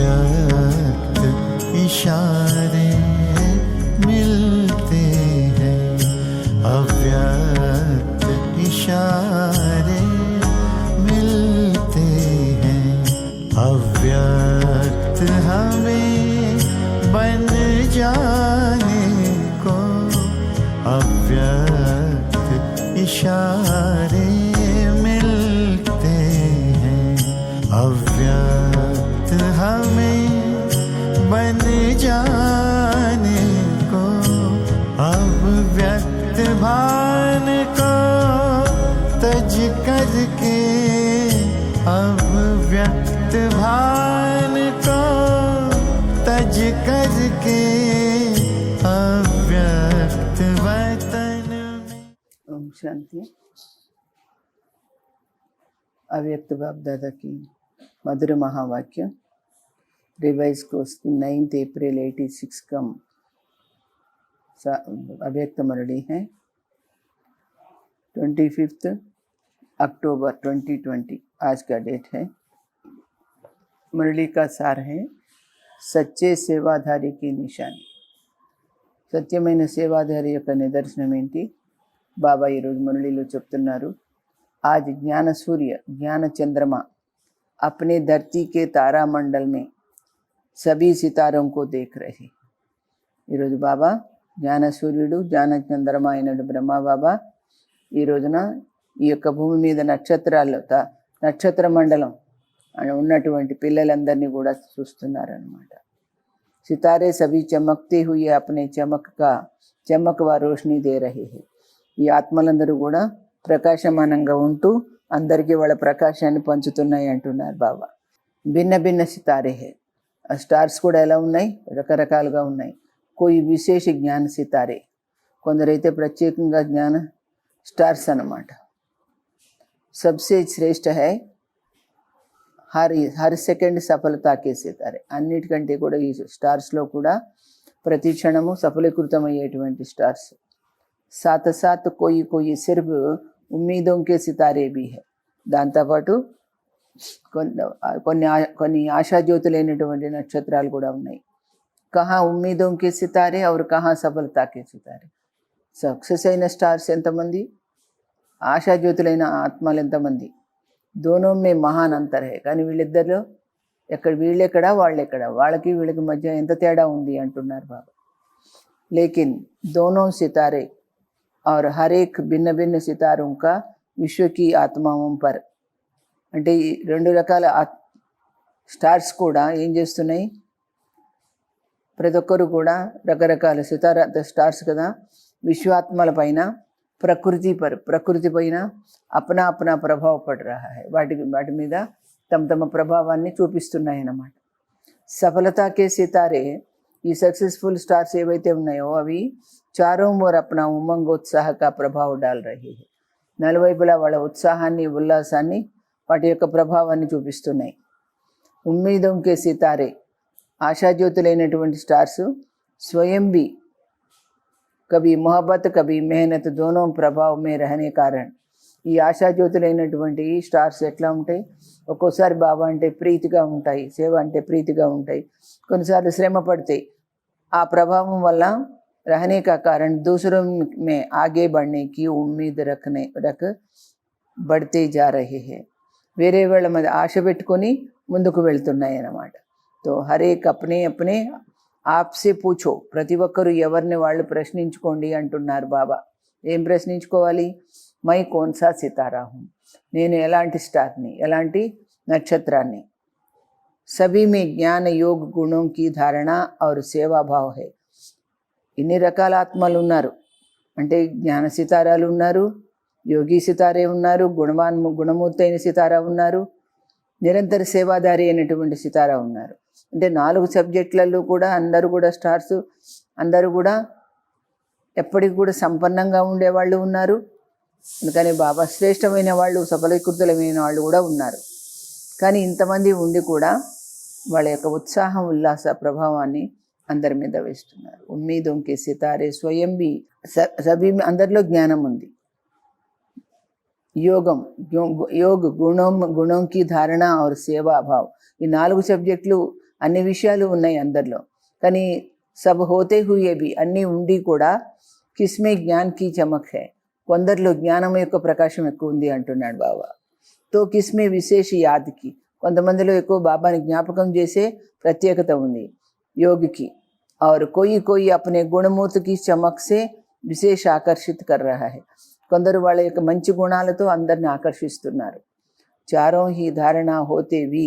अव्यक्त इशारे मिलते हैं, अव्यक्त इशारे मिलते हैं, अव्यक्त हमें बन जाने को अव्यक्त इशारे मिलते हैं, अव्यक्त हमें बन जाने को, अब व्यक्त भान को तज करके, अब व्यक्त भान को तज करके, अव्यक्त वतन में। ओम शांति। अव्यक्त बाप दादा की मधुर महावाक्य रिवाइज कोर्स की 9 अप्रैल 86 का अव्यक्त मुरली है। 25 अक्टूबर 2020 आज का डेट है। मुरली का सार है సత్య సేవాధారికి నిశాని। సత్యమైన సేవాధారి యొక్క నిదర్శనం ఏంటి? బాబా ఈరోజు మురళిలో చెప్తున్నారు, आज ज्ञान सूर्य ज्ञान चंद्रमा अपने धरती के तारामंडल में सभी सितारों को देख रहे। ఈరోజు బాబా జ్ఞాన సూర్యుడు జ్ఞాన చంద్రమ అయినడు బ్రహ్మ బాబా ఈ రోజున ఈ యొక్క భూమి మీద నక్షత్ర మండలం అని ఉన్నటువంటి పిల్లలందరినీ కూడా చూస్తున్నారన్నమాట। సితారే సభీ చమక్తే హుయే అప్నే చమక్ వ రోషనీ దే రహే హై। ఈ ఆత్మలందరూ కూడా ప్రకాశమానంగా ఉంటూ అందరికీ వాళ్ళ ప్రకాశాన్ని పంచుతున్నాయి అంటున్నారు బాబా। భిన్న భిన్న సితారే హై। ఆ స్టార్స్ కూడా ఎలా ఉన్నాయి? రకరకాలుగా ఉన్నాయి। కోయి విశేష జ్ఞాన సితారే, కొందరైతే ప్రత్యేకంగా జ్ఞాన స్టార్స్ అన్నమాట। సబ్సే శ్రేష్ఠ హై హర్ సెకండ్ సఫలతాకే సితారే, అన్నిటికంటే కూడా ఈ స్టార్స్లో కూడా ప్రతి క్షణము సఫలీకృతమయ్యేటువంటి స్టార్స్। సాత్ సాత్ కోయి సిర్ఫ్ ఉమ్మీదోంకే సితారే భీ హై, దాంతోపాటు కొన్ని ఆశాజ్యోతులైనటువంటి నక్షత్రాలు కూడా ఉన్నాయి। కహా ఉమ్మీదోంకే సితారే और కహా సఫలతాకే సితారే। సక్సెస్ అయిన స్టార్స్ ఎంతమంది, ఆశాజ్యోతులైన ఆత్మలు ఎంతమంది? దోనో మే మహాన్ అంతర్ హై। కానీ వీళ్ళిద్దరిలో వీళ్ళెక్కడ వాళ్ళెక్కడ, వాళ్ళకి వీళ్ళకి మధ్య ఎంత తేడా ఉంది అంటున్నారు బాబా। లేకిన్ దోనో సితారే और हर एक भिन्न भिन्न सितारों का विश्व की आत्माओं पर, అంటే ఈ రెండు రకాల స్టార్స్ కూడా ఏం చేస్తున్నాయి? ప్రతి ఒక్కరు కూడా రకరకాల స్టార్స్ కదా, విశ్వాత్మల పైన ప్రకృతి పైన అప్నా ప్రభావ పడ రహా హై, వాటి మీద తమ ప్రభావాన్ని చూపిస్తున్నాయి అన్నమాట। సఫలతాకే సితారే, ఈ సక్సెస్ఫుల్ స్టార్స్ ఏవైతే ఉన్నాయో అవి చారోं ओर अपना ఉమంగోత్సాహ కా ప్రభావ డాల్ రహీ హై, నలువైపులా వాళ్ళ ఉత్సాహాన్ని ఉల్లాసాన్ని వాటి యొక్క ప్రభావాన్ని చూపిస్తున్నాయి। ఉమ్మీదోంకే సితారే, ఆశాజ్యోతులైనటువంటి స్టార్స్ స్వయం भी कभी मोहब्बत कभी मेहनत दोनों प्रभाव में रहने कारण, ఈ ఆశాజ్యోతులైనటువంటి స్టార్స్ ఎట్లా ఉంటాయి? ఒక్కోసారి బాబా అంటే ప్రీతిగా ఉంటాయి, సేవ అంటే ప్రీతిగా ఉంటాయి, కొన్నిసార్లు శ్రమ పడతాయి। ఆ ప్రభావం వల్ల रहने का कारण दूसरों में आगे बढ़ने की उम्मीद रख बढ़ते जा रहे हैं, వేరే వాళ్ళ మీద ఆశ పెట్టుకొని ముందుకు వెళ్తున్నాయి అన్నమాట। తో హరేక్ అప్నే ఆప్సే పూచో, ప్రతి ఒక్కరు ఎవరిని వాళ్ళు ప్రశ్నించుకోండి అంటున్నారు బాబా। ఏం ప్రశ్నించుకోవాలి? మై కౌన్సా సితారా హూం, నేను ఎలాంటి స్టార్ని, ఎలాంటి నక్షత్రాన్ని। సభీ మే జ్ఞాన యోగ గుణోं की धारणा और सेवा भाव है। ఇన్ని రకాల ఆత్మలు ఉన్నారు అంటే జ్ఞాన సితారాలు ఉన్నారు, యోగి సితారే ఉన్నారు, గుణమూర్తి అయిన సితారా ఉన్నారు, నిరంతర సేవాదారి అయినటువంటి సితారా ఉన్నారు। అంటే 4 సబ్జెక్టులలో కూడా అందరూ కూడా స్టార్స్, అందరూ కూడా ఎప్పటికి కూడా సంపన్నంగా ఉండేవాళ్ళు ఉన్నారు। అందుకని బాబా శ్రేష్టమైన వాళ్ళు, సఫలీకృతులమైన వాళ్ళు కూడా ఉన్నారు। కానీ ఇంతమంది ఉండి కూడా వాళ్ళ యొక్క ఉత్సాహం ఉల్లాస ప్రభావాన్ని అందరి మీద వేస్తున్నారు। ఉమ్మీదోంకే సితారే స్వయం भी సభీ అందరిలో జ్ఞానం ఉంది। योग गुणों की धारणा और सेवा भाव, ఈ 4 సబ్జెక్టులు అన్ని విషయాలు ఉన్నాయి అందరిలో, కానీ సబ్ హోతే హుయే భీ, అన్నీ ఉండి కూడా కిస్మే జ్ఞాన్ కీ చమక్ హై, కొందరిలో జ్ఞానం యొక్క ప్రకాశం ఎక్కువ ఉంది అంటున్నాడు బాబా. తో కిస్మే విశేష యాద్కి, కొంతమందిలో ఎక్కువ బాబాని జ్ఞాపకం చేసే ప్రత్యేకత ఉంది యోగికి. और कोई अपने गुणमूर्ति की चमक से विशेष आकर्षित कर रहा है, కొందరు వాళ్ళ యొక్క మంచి గుణాలతో అందరిని ఆకర్షిస్తున్నారు. చారోं ही धारणा होते भी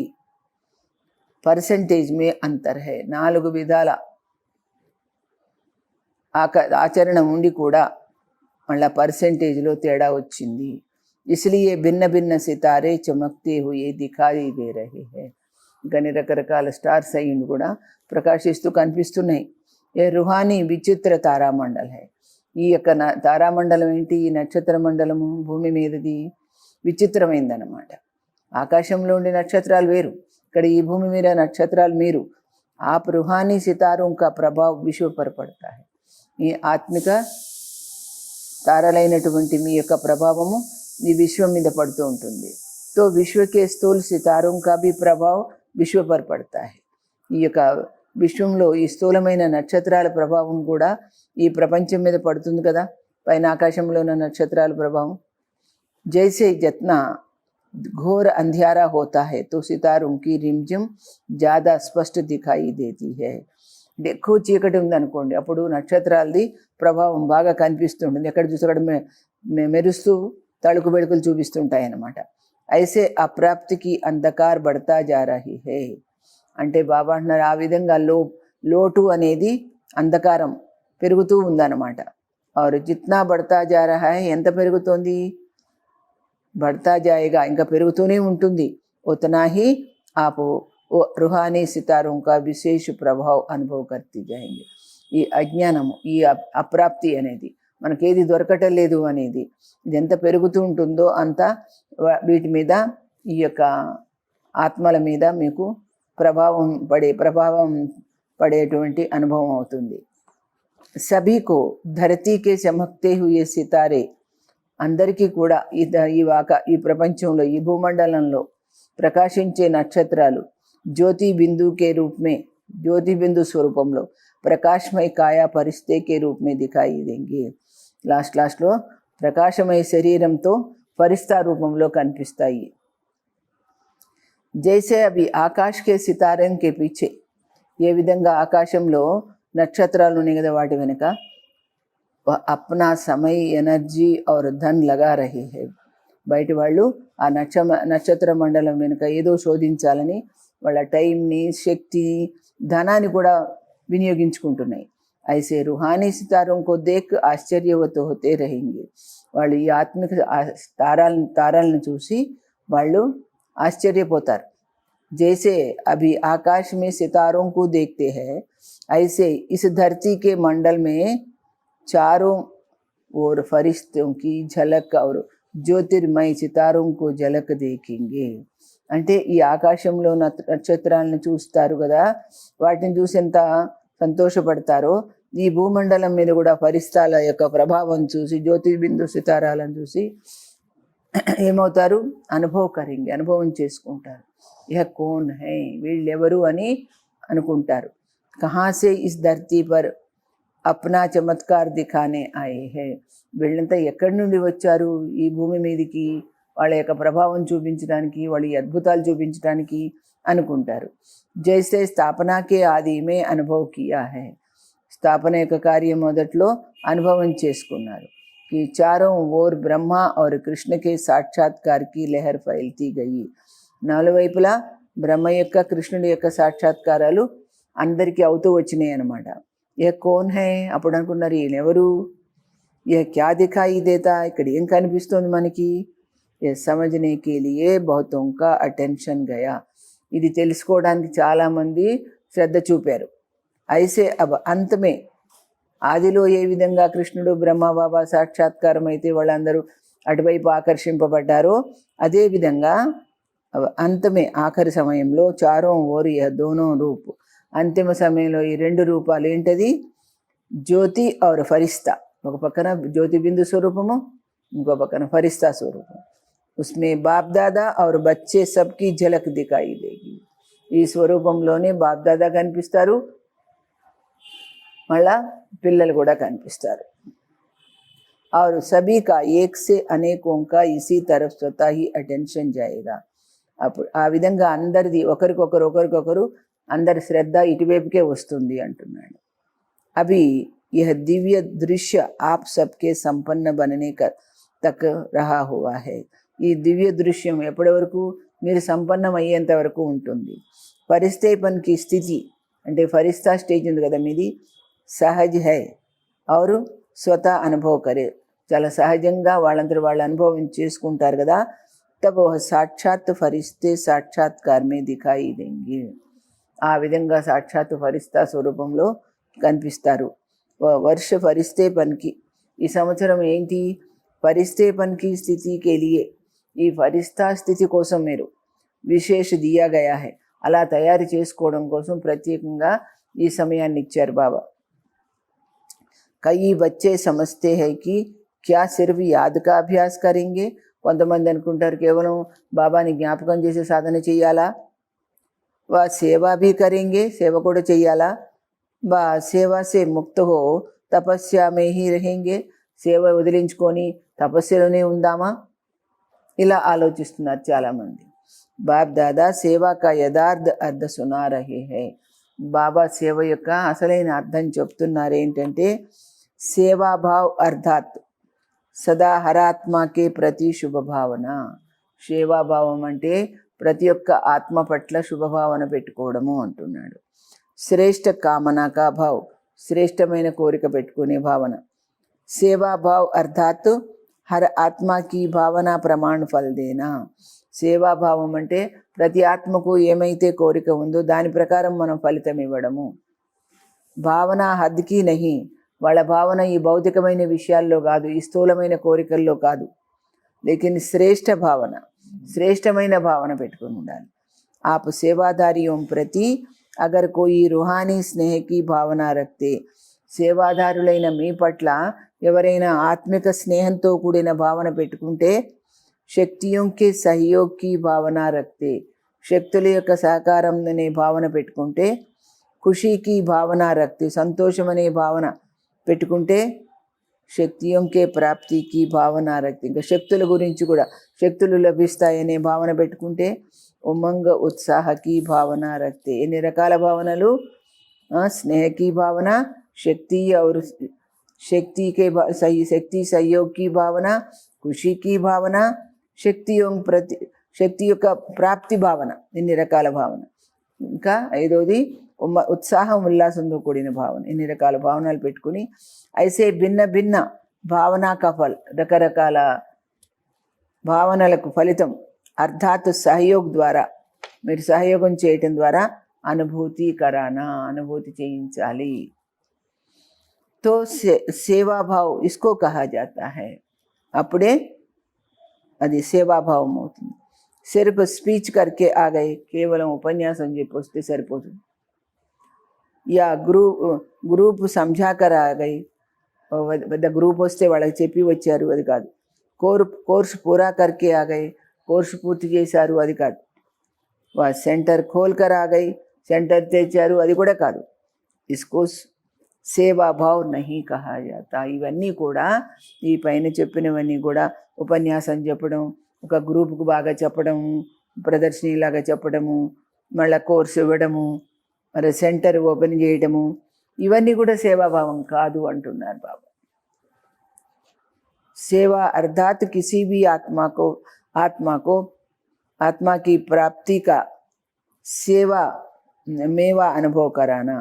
परसेंटेज में अंतर है, 4 విధాల ఆచరణ ఉండి కూడా మళ్ళీ పర్సెంటేజ్లో తేడా వచ్చింది. इसलिए भिन्न भिन्न सितारे चमकते हुए दिखाई दे रहे हैं, కానీ రకరకాల స్టార్స్ అయ్యింది కూడా ప్రకాశిస్తూ కనిపిస్తున్నాయి. ఏ రుహానీ విచిత్ర తారామండల్ హై, ఈ యొక్క తారామండలం ఏంటి, ఈ నక్షత్ర మండలము భూమి మీదది విచిత్రమైందన్నమాట. ఆకాశంలో ఉండే నక్షత్రాలు వేరు, ఇక్కడ ఈ భూమి మీద నక్షత్రాలు మీరు. आप रूहानी सितारों का प्रभाव विश्व पर पड़ता है, ఈ ఆత్మిక తారలైనటువంటి మీ యొక్క ప్రభావము ఈ విశ్వం మీద పడుతూ ఉంటుంది. तो विश्व के स्थूल सितारों का भी प्रभाव विश्व पर पड़ता है, ఈ యొక్క విశ్వంలో ఈ స్థూలమైన నక్షత్రాల ప్రభావం కూడా ఈ ప్రపంచం మీద పడుతుంది కదా, పైన ఆకాశంలో ఉన్న నక్షత్రాల ప్రభావం. जैसे जितना घोर अंधियारा होता है तो सितारों की रिमझिम ज़्यादा स्पष्ट दिखाई देती है. ఎక్కువ చీకటి ఉందనుకోండి, అప్పుడు నక్షత్రాలది ప్రభావం బాగా కనిపిస్తుంటుంది, ఎక్కడ చూసి అక్కడ మెరుస్తూ తళుకు బెడుకులు చూపిస్తుంటాయి అన్నమాట. ఐసే అప్రాప్తికి అంధకార్ బడతా జా రహీ హై, అంటే బాబా అంటున్నారు ఆ విధంగా లోటు అనేది అంధకారం పెరుగుతూ ఉందన్నమాట. और जितना बढ़ता जा रहा है, ఎంత పెరుగుతోంది, बढ़ता जाएगा, ఇంకా పెరుగుతూనే ఉంటుంది. उतना ही आप रूहानी सितारों का विशेष प्रभाव अनुभव करती जाएंगे. ఈ అజ్ఞానము, ఈ అప్రాప్తి అనేది, మనకేది దొరకటం లేదు అనేది, ఇది ఎంత పెరుగుతూ ఉంటుందో అంత వీటి మీద, ఈ యొక్క ఆత్మల మీద మీకు ప్రభావం పడేటువంటి అనుభవం అవుతుంది. सभी को धरती के चमकते हुए सितारे, అందరికీ కూడా ఈ ప్రపంచంలో ఈ భూమండలంలో ప్రకాశించే నక్షత్రాలు జ్యోతి బిందు కే రూప్ మే, జ్యోతి బిందు స్వరూపంలో ప్రకాశమయ కాయా పరిస్తే కే రూప్ మే దిఖాయి దేంగే, లాస్ట్లో ప్రకాశమయ శరీరంతో ఫరిస్తా రూపంలో కనిపిస్తాయి. జైసే అవి ఆకాశ్ కే సితారం కే పీछे, ఏ విధంగా ఆకాశంలో నక్షత్రాలు ఉన్నాయి కదా, వాటి వెనుక అప్నా సమయ ఎనర్జీ और धन लगा रही है, బయట వాళ్ళు ఆ నక్షత్ర మండలం వెనుక ఏదో శోధించాలని వాళ్ళ టైంని, శక్తిని, ధనాన్ని కూడా వినియోగించుకుంటున్నాయి. ఐసే రుహానీ సితారోं को देख ఆశ్చర్యవత్ होते रहेंगे, వాళ్ళు ఈ ఆత్మిక తారాలను చూసి వాళ్ళు ఆశ్చర్యపోతారు. जैसे अभी आकाश में सितारों को देखते हैं, ऐसे इस धरती के मंडल में चारों ओर फरिश्तों की झलक और ज्योतिर्मय सितारों को झलक देखेंगे. అంటే ఈ ఆకాశంలో నక్షత్రాలను చూస్తారు కదా, వాటిని చూసి ఎంత సంతోషపడతారో, ఈ భూమండలం మీద కూడా ఫరిస్తాల యొక్క ప్రభావం చూసి, జ్యోతిర్బిందు సితారాలను చూసి ఏమవుతారు, అనుభవం చేసుకుంటారు. यह कौन है, వీళ్ళెవరు అని అనుకుంటారు. कहाँ से इस धरती पर अपना चमत्कार दिखाने आए हैं, వీళ్ళంతా ఎక్కడి నుండి వచ్చారు ఈ భూమి మీదకి వాళ్ళ యొక్క ప్రభావం చూపించడానికి, వాళ్ళ అద్భుతాలు చూపించడానికి అనుకుంటారు. జైసే స్థాపనాకే ఆదిమే అనుభవ్ కియా హై, స్థాపన యొక్క కార్యం మొదట్లో అనుభవం చేసుకున్నారు. कि चारों ओर ब्रह्मा और कृष्ण के साक्षात्कार की लहर फैलती गई, నాలువైపులా బ్రహ్మ యొక్క, కృష్ణుడి యొక్క సాక్షాత్కారాలు అందరికీ అవుతూ వచ్చినాయి అన్నమాట. ఏ కోన్ హై, అప్పుడు అనుకున్నారు ఈయనెవరు, ఏ క్యా దిఖాయి దేతా, ఇక్కడ ఏం కనిపిస్తుంది మనకి. ఏ సమझने के लिए बहुतों का अटेंशन गया, ఇది తెలుసుకోవడానికి చాలామంది శ్రద్ధ చూపారు. ఐసే అబ్ అంతమే, ఆదిలో ఏ విధంగా కృష్ణుడు బ్రహ్మ బాబా సాక్షాత్కారం అయితే వాళ్ళందరూ అటువైపు ఆకర్షింపబడ్డారో, అదేవిధంగా అంతమే ఆఖరి సమయంలో చారోं ओर यह दोनों रूप, అంతిమ సమయంలో ఈ రెండు రూపాలు ఏంటది, జ్యోతి और ఫరిస్తా, ఒక పక్కన జ్యోతి బిందు స్వరూపము, ఇంకో పక్కన ఫరిస్తా స్వరూపం. उसमें बाप दादा और बच्चे सबकी झलक दिखाई देगी, ఈ స్వరూపంలోనే బాప్దాదా కనిపిస్తారు, మళ్ళా పిల్లలు కూడా కనిపిస్తారు. और सभी का एक से अनेकों का इसी तरफ स्वतः ही अटेंशन जाएगा. అప్పుడు ఆ విధంగా అందరిది ఒకరికొకరు అందరి శ్రద్ధ ఇటువైపుకే వస్తుంది అంటున్నాడు. అవి यह दिव्य दृश्य आप सबके संपन्न बनने का तक रहा हुआ है. ఈ దివ్య దృశ్యం ఎప్పటి వరకు? మీరు సంపన్నం అయ్యేంత వరకు ఉంటుంది. పరిస్థేపన్కి స్థితి అంటే ఫరిస్తా స్టేజ్ ఉంది కదా మీది, సహజ్ హై और స్వతः అనుభవ కరే, చాలా సహజంగా వాళ్ళందరూ వాళ్ళు అనుభవం చేసుకుంటారు కదా. తబ్ వహ సాక్షాత్ ఫరిస్తే సాక్షాత్కార్ మే దిఖాయి దేంగే, ఆ విధంగా సాక్షాత్ ఫరిస్తా స్వరూపంలో కనిపిస్తారు. వర్ష ఫరిస్తే పన్కి, ఈ సంవత్సరం ఏంటి? ఫరిస్తే పన్కి స్థితికి లియే, ఈ ఫరిస్తా స్థితి కోసం మీరు విశేష దియా గయా హై, అలా తయారు చేసుకోవడం కోసం ప్రత్యేకంగా ఈ సమయాన్ని ఇచ్చారు బాబా. కई बच्चे समझते हैं कि क्या सिर्फ याद का अभ्यास करेंगे. కొంతమంది అనుకుంటారు కేవలం బాబాని జ్ఞాపకం చేసే సాధన చెయ్యాలా, వా సేవా భీ కరేంగే, సేవ కూడా చెయ్యాలా, బా సేవా సే ముక్త హో తపస్య మే హీ రహేంగే, సేవ వదిలించుకొని తపస్యలోనే ఉందామా, ఇలా ఆలోచిస్తున్నారు చాలామంది. బాప్ దాదా సేవా కా యథార్థ అర్థ సునా రహే హై, బాబా సేవ యొక్క అసలైన అర్థం చెప్తున్నారు. ఏంటంటే సేవాభావ్ అర్థాత్ సదా హరాత్మకే ప్రతి శుభభావన. సేవాభావం అంటే ప్రతి ఒక్క ఆత్మ పట్ల శుభభావన పెట్టుకోవడము అంటున్నాడు. శ్రేష్ఠ కామనా కా భావ్, శ్రేష్టమైన కోరిక పెట్టుకునే భావన. సేవాభావ్ అర్థాత్ హర్ ఆత్మకి భావన ప్రమాణ ఫల్ దేనా. సేవాభావం అంటే ప్రతి ఆత్మకు ఏమైతే కోరిక ఉందో దాని ప్రకారం మనం ఫలితం ఇవ్వడము. భావన హద్కి నహి, వాళ్ళ భావన ఈ భౌతికమైన విషయాల్లో కాదు, ఈ స్థూలమైన కోరికల్లో కాదు, లేకిన్ శ్రేష్ఠ భావన, శ్రేష్టమైన భావన పెట్టుకుని ఉండాలి. आप सेवादारियों प्रति अगर कोई रूहानी स्नेह की भावना रखते, సేవాదారులైన మీ పట్ల ఎవరైనా ఆత్మిక స్నేహంతో కూడిన భావన పెట్టుకుంటే, శక్తియోं के सहयोग की भावना रखते, శక్తుల యొక్క సహకారం అనే భావన పెట్టుకుంటే, ఖుషీ की భావన रखते, సంతోషం అనే భావన పెట్టుకుంటే, శక్తియోं के प्राप्ति की भावना रखते, ఇంకా శక్తుల గురించి కూడా శక్తులు లభిస్తాయనే భావన పెట్టుకుంటే, ఉమంగ ఉత్సాహ की भावना रखते, ఎన్ని రకాల భావనలు, स्नेह की भावना, शक्ति और शक्ति के शक्ति सहयोग की भावना, खुशी की भावना, శక్తియోं ప్రతి శక్తి యొక్క ప్రాప్తి భావన, ఎన్ని రకాల భావన. ఇంకా ఐదోది ఉత్సాహం ఉల్లాసంతో కూడిన భావన. ఎన్ని రకాల భావనలు పెట్టుకుని ఐసే భిన్న భిన్న భావనా కఫల్, రకరకాల భావనలకు ఫలితం అర్థాత్ సహయోగ్ ద్వారా, మీరు సహయోగం చేయటం ద్వారా అనుభూతి కరానా, అనుభూతి చేయించాలి. तो సేవాభావ్ ఇస్కో కహా జాతా హై, అప్పుడే అది సేవాభావం అవుతుంది. సిర్ఫ్ స్పీచ్ కర్కే ఆ గయే, కేవలం ఉపన్యాసం చెప్పి వస్తే సరిపోతుంది. యా గ్రూప్ సమझाकर ఆ గయి, పెద్ద గ్రూప్ వస్తే వాళ్ళకి చెప్పి వచ్చారు, అది కాదు. కోర్సు పూరా కర్కే ఆ గయే, కోర్సు పూర్తి చేశారు, అది కాదు. వా సెంటర్ ఖోల్కర్ ఆ గయి, సెంటర్ తెచ్చారు, అది కూడా కాదు. ఇస్కో సేవాభావ్ నహి కహా జాతా. ఇవన్నీ కూడా, ఈ పైన చెప్పినవన్నీ కూడా ఉపన్యాసం చెప్పడం, ఒక గ్రూప్కు బాగా చెప్పడము, ప్రదర్శనలాగా చెప్పడము, మళ్ళీ కోర్సు ఇవ్వడము, మరి సెంటర్ ఓపెన్ చేయడము, ఇవన్నీ కూడా సేవాభావం కాదు అంటున్నారు బాబా. సేవా అర్థాత్ కిసి भी आत्मा को आत्मा की प्राप्ति का సేవా మేవా అనుభవ కరానా.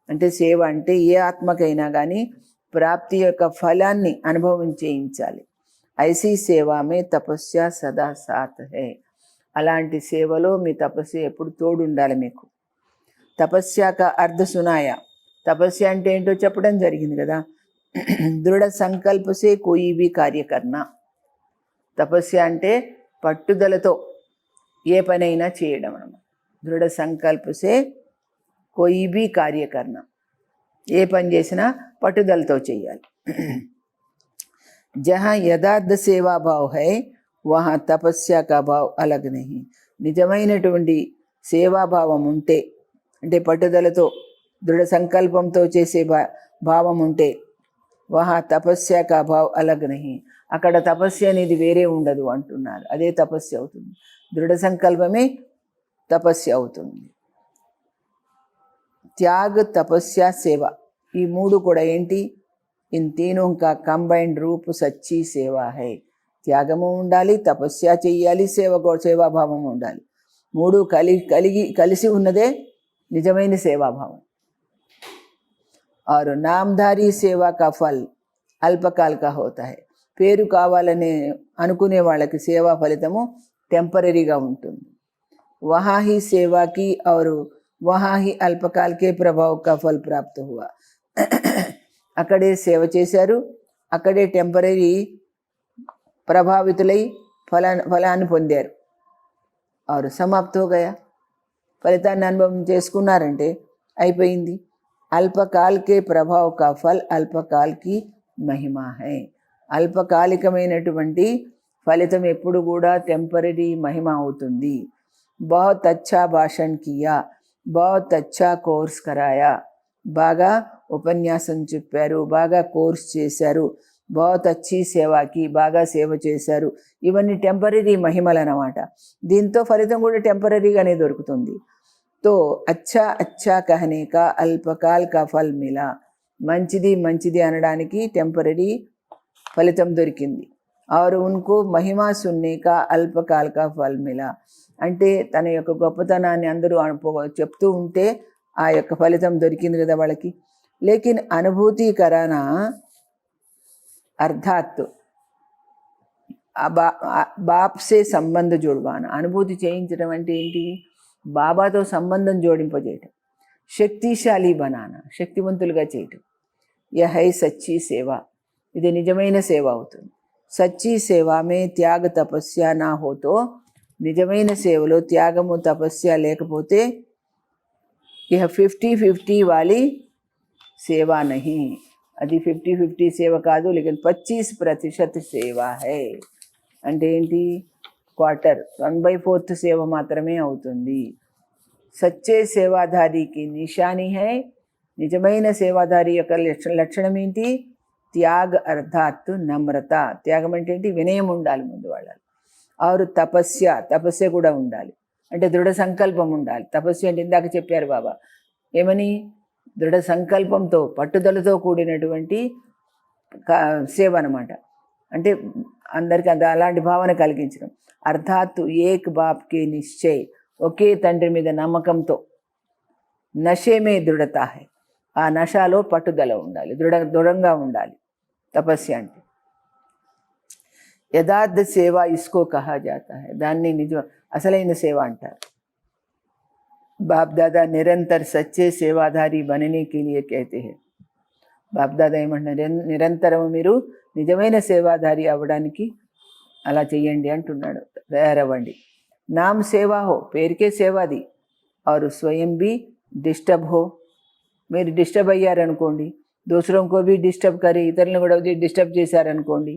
అంటే సేవ అంటే ఏ ఆత్మకైనా కానీ ప్రాప్తి యొక్క ఫలాన్ని అనుభవం చేయించాలి. ఐసీ సేవామే తపస్య సదా సాత్ హై, అలాంటి సేవలో మీ తపస్సు ఎప్పుడు తోడు ఉండాలి మీకు. తపస్యాక అర్ధ సునాయా, తపస్య అంటే ఏంటో చెప్పడం జరిగింది కదా. దృఢ సంకల్పసే కోయి భీ కార్యకరణ, తపస్య అంటే పట్టుదలతో ఏ పనైనా చేయడం అన్నమాట. దృఢ సంకల్పసే కోయి భీ కార్యకరణ, ఏ పని చేసినా పట్టుదలతో చేయాలి. జహా యథార్థ సేవా భావ్ హై వహా తపస్య కా భావ్ అలగ్ నహి, నిజమైనటువంటి సేవాభావం ఉంటే, అంటే పట్టుదలతో దృఢ సంకల్పంతో చేసే భావం ఉంటే, వహా తపస్య కా భావ్ అలగ్ నహి, అక్కడ తపస్య అనేది వేరే ఉండదు అంటున్నారు. అదే తపస్య అవుతుంది. దృఢ సంకల్పమే తపస్య అవుతుంది. త్యాగ్, తపస్య, సేవ, ఈ మూడు కూడా ఏంటి? ఇన్ తీనోं का కంబైన్డ్ రూప్ సచ్చి సేవా హై. త్యాగము ఉండాలి, తపస్య చెయ్యాలి, సేవాభావం ఉండాలి. మూడు కలిసి ఉన్నదే నిజమైన సేవాభావం. और नामधारी सेवा का फल अल्पकाल का होता है. పేరు కావాలనే అనుకునే వాళ్ళకి సేవా ఫలితము టెంపరీగా ఉంటుంది. वहाँ ही सेवा की और वहाँ ही अल्पकाल के प्रभाव का फल प्राप्त हुआ. అక్కడే సేవ చేశారు, అక్కడే టెంపరీ ప్రభావితులై ఫలాన్ని పొందారు. और समाप्त हो गया, ఫలితాన్ని అనుభవం చేసుకున్నారంటే అయిపోయింది. అల్పకాల్ కే ప్రభావ్ కా ఫల్ అల్పకాల్ కి మహిమా హై. అల్పకాలికమైనటువంటి ఫలితం ఎప్పుడు కూడా టెంపరీ మహిమ అవుతుంది. బహుత్ అచ్చా భాషణ్ కియా, బహుత్ అచ్చా కోర్స్ కరాయా, బాగా ఉపన్యాసం చెప్పారు, బాగా కోర్స్ చేశారు, బహుత్ అచ్చి సేవాకి, బాగా సేవ చేశారు. ఇవన్నీ టెంపరీ మహిమలు అన్నమాట. దీంతో ఫలితం కూడా టెంపరీగానే దొరుకుతుంది. తో అచ్చా అచ్చా కహనే కా అల్పకాల్ కా ఫల్ మిలా, మంచిది మంచిది అనడానికి టెంపరీ ఫలితం దొరికింది. और उनको महिमा सुनने का अल्पकाल का फल मिला, అంటే తన యొక్క గొప్పతనాన్ని అందరూ చెప్తూ ఉంటే ఆ యొక్క ఫలితం దొరికింది కదా వాళ్ళకి. లేకిన్ అనుభూతి కరానా అర్థాత్ బాప్సే సంబంధ జోడవాన, అనుభూతి చేయించడం అంటే ఏంటి? బాబాతో సంబంధం జోడింపజేయటం. శక్తిశాలి బనానా, శక్తివంతులుగా చేయటం. యహై సచ్చి సేవ, ఇది నిజమైన సేవ అవుతుంది. సచ్చి సేవామే త్యాగ తపస్య నా హోతో, నిజమైన సేవలో త్యాగము తపస్య లేకపోతే ఇహ 50-50 వాली సేవ నహి, అది 50-50 సేవ కాదు. లేకిన్ 25% సేవ హై. అంటే ఏంటి? క్వార్టర్ 1/4 సేవ మాత్రమే అవుతుంది. సచ్చే సేవాధారికి నిశాని హై, నిజమైన సేవాధారి యొక్క లక్షణం ఏంటి? త్యాగ్ అర్థాత్ నమ్రత, త్యాగం అంటే ఏంటి? వినయం ఉండాలి ముందు వాళ్ళకి. ఆరు తపస్య కూడా ఉండాలి, అంటే దృఢ సంకల్పం ఉండాలి. తపస్సు అంటే ఇందాక చెప్పారు బాబా ఏమని? దృఢ సంకల్పంతో పట్టుదలతో కూడినటువంటి సేవ అన్నమాట. అంటే అందరికీ అలాంటి భావన కలిగించడం. అర్థాత్ ఏక్ బాప్కే నిశ్చయ్, ఒకే తండ్రి మీద నమ్మకంతో. నషేమే దృఢత హై, ఆ నషాలో పట్టుదల ఉండాలి, దృఢంగా ఉండాలి తపస్య అంటే. యథార్థ సేవ ఇస్కో కహా జాతా హై, దాన్ని అసలైన సేవ అంటారు. బాప్ దాదా నిరంతర సచ్చే సేవాధారి బననే కే లియే कहते हैं. బాప్ దాదా ఏమంటున్నారు? నిరంతరం మీరు నిజమైన సేవాధారి అవ్వడానికి అలా చెయ్యండి అంటున్నాడు, తయారవ్వండి. నామ్ సేవా హో, పేరుకే సేవాది. और स्वयं भी डिस्टर्ब हो, మీరు డిస్టర్బ్ అయ్యారనుకోండి, దూసరోं को भी डिस्टर्ब करे, ఇతరులను కూడా డిస్టర్బ్ చేశారనుకోండి.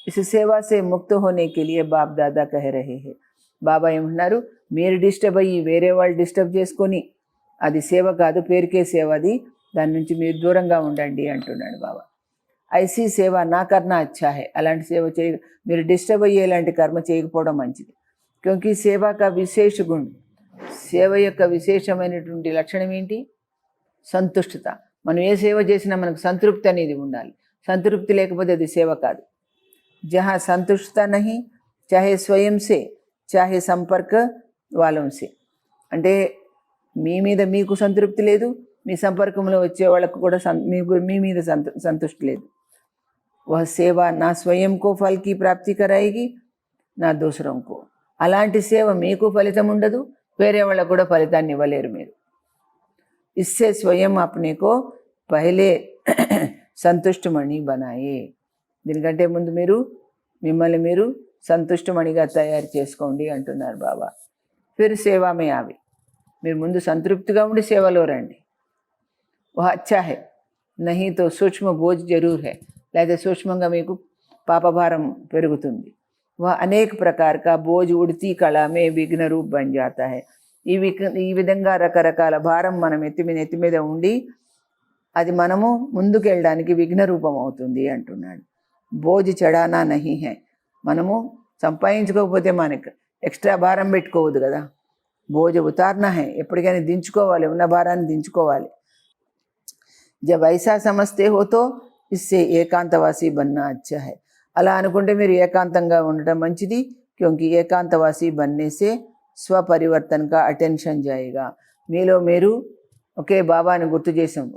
इस सेवा से मुक्त होने के लिए बाप दादा कह रहे हैं. బాబా ఏమంటున్నారు? మీరు డిస్టర్బ్ అయ్యి వేరే వాళ్ళు డిస్టర్బ్ చేసుకొని అది సేవ కాదు, పేరుకే సేవ అది, దాని నుంచి మీరు దూరంగా ఉండండి అంటున్నాడు బాబా. ఐసీ సేవ నా కర్నా అచ్చా హై, అలాంటి సేవ మీరు డిస్టర్బ్ అయ్యేలాంటి కర్మ చేయకపోవడం మంచిది. క్యోంకి సేవ కా విశేష గుణ్, సేవ యొక్క విశేషమైనటువంటి లక్షణం ఏంటి? సంతుష్టత. మనం ఏ సేవ చేసినా మనకు సంతృప్తి అనేది ఉండాలి. సంతృప్తి లేకపోతే అది సేవ కాదు. జహా సంతుష్టత నహి, చాహే స్వయం సే చాహే సంపర్క వాళ్ళం సే, అంటే మీ మీద మీకు సంతృప్తి లేదు, మీ సంపర్కంలో వచ్చే వాళ్ళకు కూడా మీ మీద సంతృష్టి లేదు. వహ సేవ నా స్వయం కో ఫల్ కి ప్రాప్తి కరాయిగి, నా దూసరం కో. అలాంటి సేవ మీకు ఫలితం ఉండదు, వేరే వాళ్ళకు కూడా ఫలితాన్ని ఇవ్వలేరు మీరు. ఇస్సే స్వయం అప్నేకో పహలే సంతుష్టమణి బనాయే, దీనికంటే ముందు మిమ్మల్ని మీరు సంతుష్టమణిగా తయారు చేసుకోండి అంటున్నారు బాబా. ఫిర్ సేవామే ఆవి, మీరు ముందు సంతృప్తిగా ఉండి సేవలో రండి. వహ అచ్చా హై, నహీ తో సూక్ష్మ బోజ్ జరూర్ హై, లేదా సూక్ష్మంగా మీకు పాపభారం పెరుగుతుంది. వహ అనేక ప్రకార కా బోజ్ ఉడతీ కళ మే విఘ్న రూప్ బన్ జాతా హై, ఈ విధంగా రకరకాల భారం మనం నెత్తి మీద ఉండి అది మనము ముందుకు వెళ్ళడానికి విఘ్న రూపం అవుతుంది అంటున్నాడు. బోజ్ చడానా నహి హై, మనము సంపాదించుకోకపోతే మనకి ఎక్స్ట్రా భారం పెట్టుకోవద్దు కదా. బోజ్ ఉతార్నా హై, ఎప్పటికైనా దించుకోవాలి, ఉన్న భారాన్ని దించుకోవాలి. జబ్ ఐసా సమస్తే హో తో ఇస్సే ఏకాంతవాసి బన్నా అచ్చా హై, అలా అనుకుంటే మీరు ఏకాంతంగా ఉండటం మంచిది. క్యోంకి ఏకాంతవాసి బన్నేసే స్వపరివర్తన్ కా అటెన్షన్ జాయేగా. మీలో మీరు ఒకే బాబాని గుర్తు చేసాం.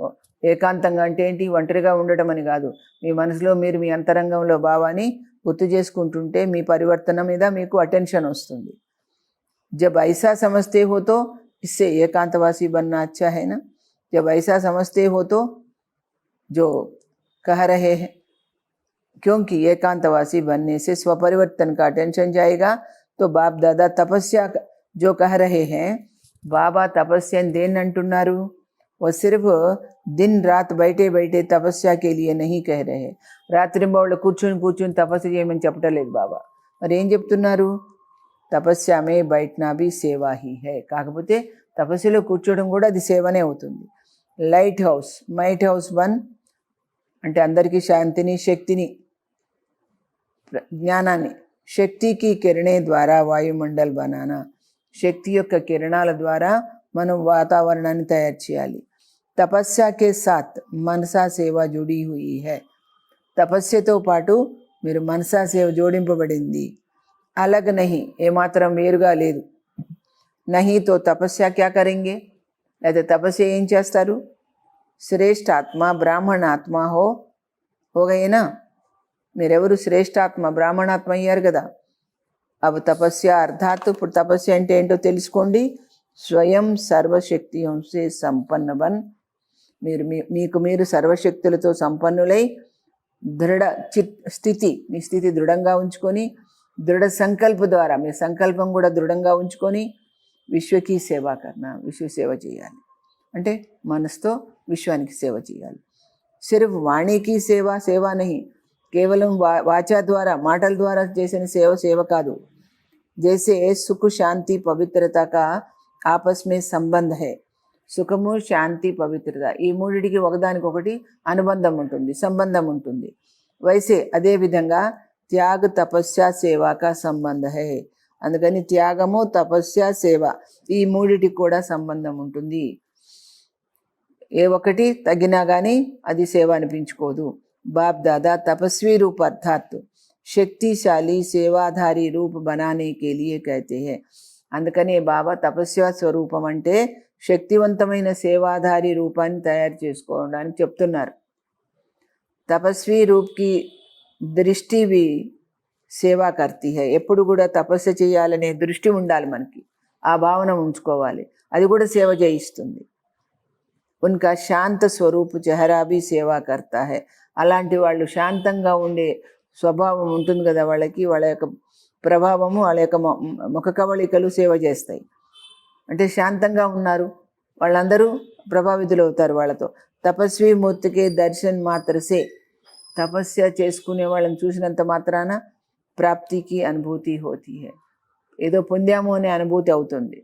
ఏకాంతంగా అంటే ఏంటి? ఒంటరిగా ఉండటం అని కాదు. మీ మనసులో మీరు మీ అంతరంగంలో బాబాని గుర్తు చేసుకుంటుంటే మీ పరివర్తన మీద మీకు అటెన్షన్ వస్తుంది. జబ్ ఐసా సమస్తే హో తో ఇస్సే ఏకాంతవాసి బన్నా అచ్చా హై నా. జబ్ ఐసా సమస్తే హో తో जो कह रहे हैं, क्योंकि एकांतवासी बनने से स्वपरिवर्तन का टेंशन जाएगा. तो बाप दादा तपस्या जो कह रहे हैं, बाबा तपस्या देन अंटुन्नारू. वो सिर्फ दिन रात बैठे बैठे तपस्या के लिए नहीं कह रहे. రాత్రింబవళ్ళు కూర్చుని తపస్సు చేయమని చెప్పటం లేదు బాబా. మరి ఏం చెప్తున్నారు? తపస్య మే బైఠనా భీ సేవా హీ హై. కాకపోతే తపస్సులో కూర్చోవడం కూడా అది సేవనే అవుతుంది. లైట్ హౌస్, మైట్ హౌస్ 1 అంటే అందరికీ శాంతిని, శక్తిని, జ్ఞానాన్ని. శక్తికి కిరణే ద్వారా వాయుమండల్ బనానా, శక్తి యొక్క కిరణాల ద్వారా మనం వాతావరణాన్ని తయారు చేయాలి. తపస్యకే సాత్ మనసా సేవ జుడి హుయి హై. తపస్యతో పాటు మీరు మనసా సేవ జోడింపబడింది. అలగ్ నహి, ఏమాత్రం వేరుగా లేదు. నహి తో తపస్య క్యా కరెంగే, లేదా తపస్య ఏం చేస్తారు? శ్రేష్ఠ ఆత్మ బ్రాహ్మణ ఆత్మ హోగయేనా. మీరెవరు శ్రేష్ఠాత్మ బ్రాహ్మణాత్మ అయ్యారు కదా. అవి తపస్య అర్థాత్, ఇప్పుడు తపస్య అంటే ఏంటో తెలుసుకోండి. స్వయం సర్వశక్తియంసే సంపన్న బన్, మీకు మీరు సర్వశక్తులతో సంపన్నులై దృఢ స్థితి, మీ స్థితి దృఢంగా ఉంచుకొని, దృఢ సంకల్ప ద్వారా మీ సంకల్పం కూడా దృఢంగా ఉంచుకొని విశ్వకి సేవ కర్నా, విశ్వ సేవ చేయాలి. అంటే మనసుతో విశ్వానికి సేవ చేయాలి. సిర్ఫ్ వాణికి సేవ నహి, కేవలం వాచా ద్వారా మాటల ద్వారా చేసిన సేవ కాదు. జైసే సుఖ శాంతి పవిత్రత కా ఆపస్ మే సంబంధ హై. సుఖము, శాంతి, పవిత్రత, ఈ మూడిటికి ఒకదానికొకటి అనుబంధం ఉంటుంది, సంబంధం ఉంటుంది. వైసే అదేవిధంగా త్యాగ తపస్య సేవాకా సంబంధ హై. అందుకని త్యాగము, తపస్య, సేవ ఈ మూడిటికి కూడా సంబంధం ఉంటుంది. ఏ ఒకటి తగ్గినా కానీ అది సేవ అనిపించుకోదు. బాప్ దాదా తపస్वी रूप अर्थात శక్తిశాలి సేవాధారి రూప్ బనానే కే లియే కహతే హై. అందుకనే బాబా తపస్య స్వరూపం అంటే శక్తివంతమైన సేవాధారి రూపాన్ని తయారు చేసుకోవడానికి చెప్తున్నారు. తపస్వి రూప్కి దృష్టి भी సేవా కర్తీ హై. ఎప్పుడు కూడా తపస్సు చేయాలనే దృష్టి ఉండాలి మనకి, ఆ భావన ఉంచుకోవాలి, అది కూడా సేవ చేయిస్తుంది. ఉన్కా శాంత స్వరూప్ చెహరా భీ సేవా కర్తా హై. అలాంటి వాళ్ళు శాంతంగా ఉండే స్వభావం ఉంటుంది కదా వాళ్ళకి, వాళ్ళ యొక్క ప్రభావము, వాళ్ళ యొక్క ముఖ కవళికలు సేవ చేస్తాయి. అంటే శాంతంగా ఉన్నారు వాళ్ళందరూ ప్రభావితులు అవుతారు వాళ్ళతో. తపస్వి మూర్తికే దర్శన్ మాత్రసే, తపస్య చేసుకునే వాళ్ళని చూసినంత మాత్రాన ప్రాప్తికి అనుభూతి హోతీ హై, ఏదో పొందాము అనే అనుభూతి అవుతుంది.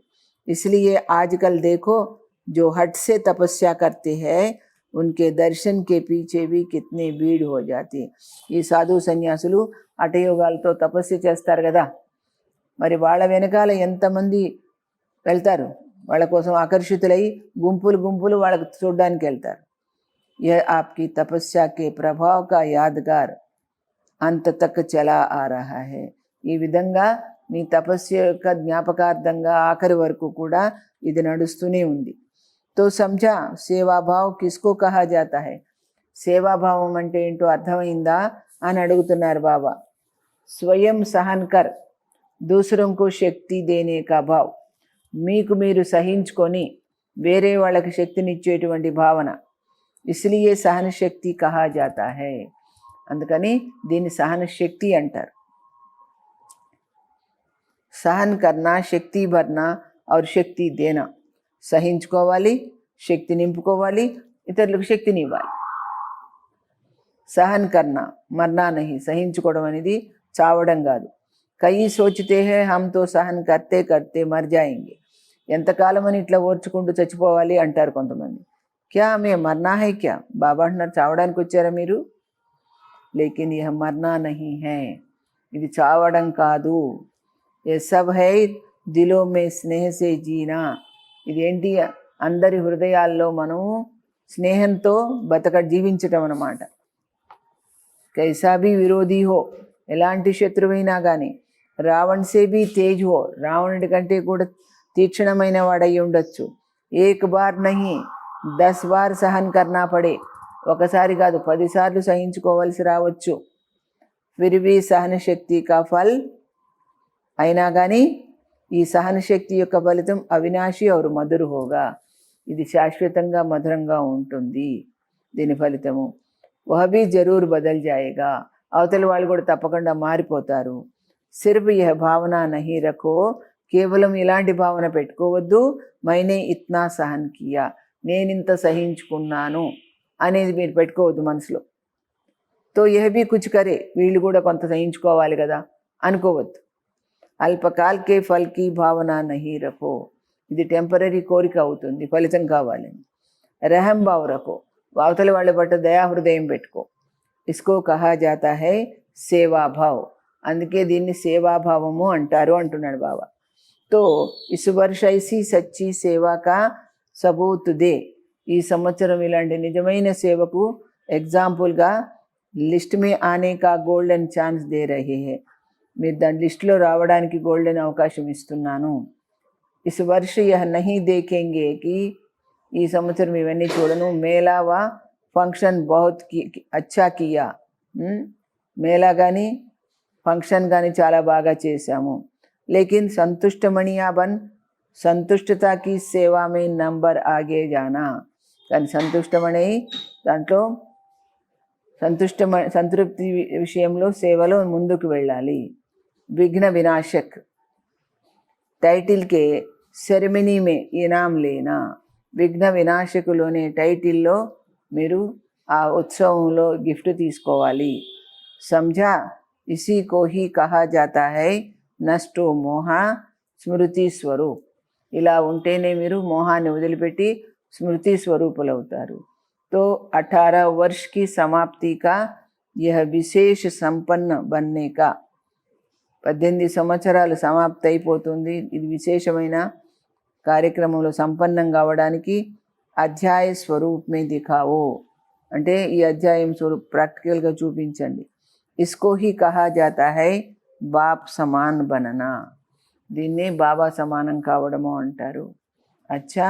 ఇస్లియే ఆజ్కల్ దేఖో जो हट से तपस्या करते हैं उनके दर्शन के पीछे भी कितनी भीड़ हो जाती है. ఈ సాధు సన్యాసులు అటయోగాలతో తపస్సు చేస్తారు కదా, మరి వాళ్ళ వెనకాల ఎంతమంది వెళ్తారు, వాళ్ళ కోసం ఆకర్షితులై గుంపులు వాళ్ళకు చూడడానికి వెళ్తారు. यह आपकी तपस्या के प्रभाव का यादगार अंत तक चला आ रहा है. ఈ విధంగా మీ తపస్సు యొక్క జ్ఞాపకార్థంగా ఆఖరి వరకు కూడా ఇది నడుస్తూనే ఉంది. तो समझा సేవాభావ్ కిస్కో కహా జాతా హై. సేవాభావం అంటే ఏంటో అర్థమైందా అని అడుగుతున్నారు బాబా. స్వయం సహన్ కర్ దూసరోं को శక్తి దేనే కా భావ్, మీకు మీరు సహించుకొని వేరే వాళ్ళకి శక్తినిచ్చేటువంటి భావన. ఇస్లియే సహన శక్తి కహా జాతా హై. అందుకని దీన్ని సహన శక్తి అంటారు. సహన్ కర్నా, శక్తి భర్నా और శక్తి దేనా. సహించుకోవాలి, శక్తి నింపుకోవాలి, ఇతరులకు శక్తిని ఇవ్వాలి. సహన్ కర్నా మర్నా నహి, సహించుకోవడం అనేది చావడం కాదు. కయి సోచతే హై హమ్ తో సహన్ కర్తే కర్తే మర్ జాయేంగే. ఎంతకాలమని ఇట్లా ఓర్చుకుంటూ చచ్చిపోవాలి అంటారు కొంతమంది. క్యా మే మర్నా హై క్యా? బాబా అంటున్నారు, చావడానికి వచ్చారా మీరు? లేకిన్ యహ మర్నా నహీ హై, ఇది చావడం కాదు. ఏ సబ్ హై దిలో మే స్నేహ సే జీనా, ఇదేంటి అందరి హృదయాల్లో మనం స్నేహంతో జీవించటం అన్నమాట. కైసా భీ విరోధీ హో, ఎలాంటి శత్రువైనా కానీ, రావణ్ సే భీ తేజ్ హో, రావణుడి కంటే కూడా తీక్షణమైన వాడై ఉండొచ్చు. ఏక్ బార్ నహీ 10 బార్ సహన్ కర్నా పడే, ఒకసారి కాదు 10 సార్లు సహించుకోవలసి రావచ్చు. ఫిర్ భీ సహన శక్తి కా ఫల్, అయినా కానీ ఈ సహన శక్తి యొక్క ఫలితం అవినాశి ఔర్ మధుర్ హోగా, ఇది శాశ్వతంగా మధురంగా ఉంటుంది. దీని ఫలితము వహ భీ జరూర్ బదల్ జాయేగా, అవతలి వాళ్ళు కూడా తప్పకుండా మారిపోతారు. సిర్ఫ్ యహ భావన నహీ రఖో, కేవలం ఇలాంటి భావన పెట్టుకోవద్దు. మైనే ఇత్నా సహన్ కియా, నేనింత సహించుకున్నాను అనేది మీరు పెట్టుకోవద్దు మనసులో. తో యహ భీ కుచ్ కరే, వీళ్ళు కూడా కొంత సహించుకోవాలి కదా అనుకోవద్దు. అల్పకాల్ కే ఫల్ కి భావన నహీ రఖో, ఇది టెంపరీ కోరిక అవుతుంది, ఫలితం కావాలని. రహం భావ్ రఖో, అవతలి వాళ్ళ పట్ల దయాహృదయం పెట్టుకో. ఇస్కో కహా జాతా హై సేవాభావ్, అందుకే దీన్ని సేవాభావము అంటారు అంటున్నాడు బాబా. తో ఇస్ వర్ష ఐసీ సచ్చి సేవాకా సబూత్ దే, ఈ సంవత్సరం ఇలాంటి నిజమైన సేవకు ఎగ్జాంపుల్గా లిస్ట్ మే ఆనే కా గోల్డెన్ ఛాన్స్ దే రహే హే, మీరు దాని లిస్టులో రావడానికి గోల్డెన్ అవకాశం ఇస్తున్నాను. ఇస్ వర్ష యహ నహీ దేఖేంగే కి, ఈ సంవత్సరం ఇవన్నీ చూడను. మేళా వా ఫంక్షన్ బహుత్ అచ్చా కియా, మేళా కానీ ఫంక్షన్ కానీ చాలా బాగా చేశాము. లేకిన్ సంతుష్టమణియా బన్, సంతుష్టతకి సేవా మే నంబర్ ఆగే జానా, కానీ సంతుష్టమణి దాంట్లో సంతృప్తి విషయంలో సేవలో ముందుకు వెళ్ళాలి. విఘ్న వినాశక్, టైటిల్ కే సెరమనీ మే ఇనాం లేనా, విఘ్న వినాశకులోనే టైటిల్లో మీరు ఆ ఉత్సవంలో గిఫ్ట్ తీసుకోవాలి. సమझा, ఇసీ కో హీ కహా జాతా హై నష్టో మోహ స్మృతి స్వరూప్, ఇలా ఉంటేనే మీరు మోహాన్ని వదిలిపెట్టి స్మృతి స్వరూపులవుతారు. తో 18 वर्ष की समाप्ति का यह विशेष संपन्न बनने का, 18 సంవత్సరాలు సమాప్తి అయిపోతుంది, ఇది విశేషమైన కార్యక్రమంలో సంపన్నం కావడానికి అధ్యాయ స్వరూపమే దిఖావో, అంటే ఈ అధ్యాయం స్వరూప్ ప్రాక్టికల్గా చూపించండి. ఇస్కో హీ కహా జాతా హై బాప్ సమాన్ బననా, దీన్నే బాబా సమానం కావడము అంటారు. అచ్చా,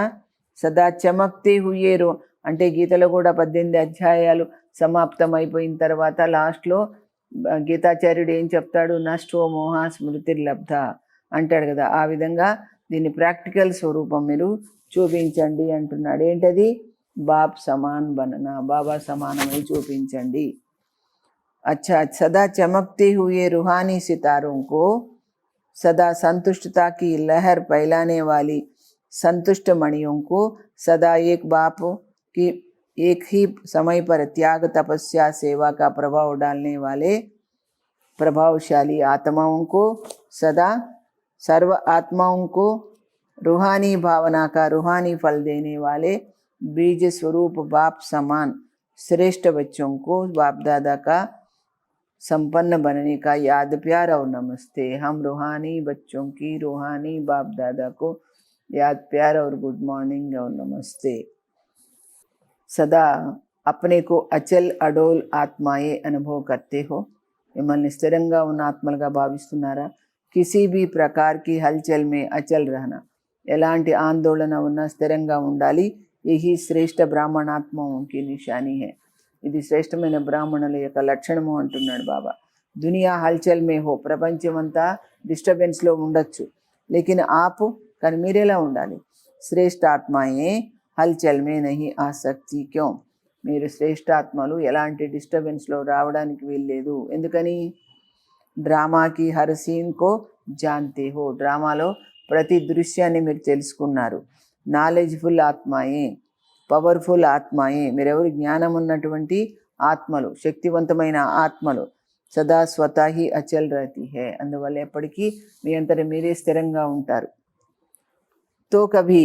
సదా చమక్తే హుయే రో, అంటే గీతలో కూడా 18 అధ్యాయాలు సమాప్తం అయిపోయిన తర్వాత లాస్ట్లో గీతాచార్యుడు ఏం చెప్తాడు, నష్టో మోహ స్మృతిర్లబ్ధ అంటాడు కదా. ఆ విధంగా దీన్ని ప్రాక్టికల్ స్వరూపం మీరు చూపించండి అంటున్నాడు. ఏంటది? బాప్ సమాన్ బననా, బాబా సమానమై చూపించండి. अच्छा, सदा चमकते हुए रूहानी सितारों को, सदा संतुष्टता की लहर फैलाने वाली संतुष्ट मणियों को, सदा एक बाप की एक ही समय पर त्याग तपस्या सेवा का प्रभाव डालने वाले प्रभावशाली आत्माओं को, सदा सर्व आत्माओं को रूहानी भावना का रूहानी फल देने वाले बीज स्वरूप बाप समान श्रेष्ठ बच्चों को बाप दादा का संपन्न बनने का याद प्यार और नमस्ते. हम रूहानी बच्चों की रूहानी बाप दादा को याद प्यार और गुड मॉर्निंग और नमस्ते. सदा अपने को अचल अडोल आत्माएं अनुभव करते हो, మిమ్మల్ని స్థిరంగా ఉన్న ఆత్మలుగా భావిస్తున్నారా? కిసీ భీ ప్రకార్ కి హల్చల్ మే అచల్ రహనా, ఎలాంటి ఆందోళన ఉన్నా స్థిరంగా ఉండాలి. యహీ శ్రేష్ఠ బ్రాహ్మణాత్మకి నిశాని హై, ఇది శ్రేష్టమైన బ్రాహ్మణుల యొక్క లక్షణము అంటున్నాడు బాబా. దునియా హల్చల్ మే హో, ప్రపంచమంతా డిస్టర్బెన్స్లో ఉండొచ్చు, లేకిన్ ఆపు, కానీ మీరెలా ఉండాలి? శ్రేష్ఠ ఆత్మాయే హల్చల్ మే నహీ ఆసక్తి క్యో, మీరు శ్రేష్ఠాత్మలు ఎలాంటి డిస్టర్బెన్స్లో రావడానికి వీల్లేదు. ఎందుకని? డ్రామాకి హర్ సీన్ కో జాన్తే హో, డ్రామాలో ప్రతి దృశ్యాన్ని మీరు తెలుసుకున్నారు. నాలెడ్జ్ఫుల్ ఆత్మాయే, పవర్ఫుల్ ఆత్మాయే, మీరెవరు? జ్ఞానం ఉన్నటువంటి ఆత్మలు, శక్తివంతమైన ఆత్మలు. సదా స్వతహి అచల్ రహతి హై, అందువల్ల ఎప్పటికీ మీ అంతట మీరే స్థిరంగా ఉంటారు. तो कभी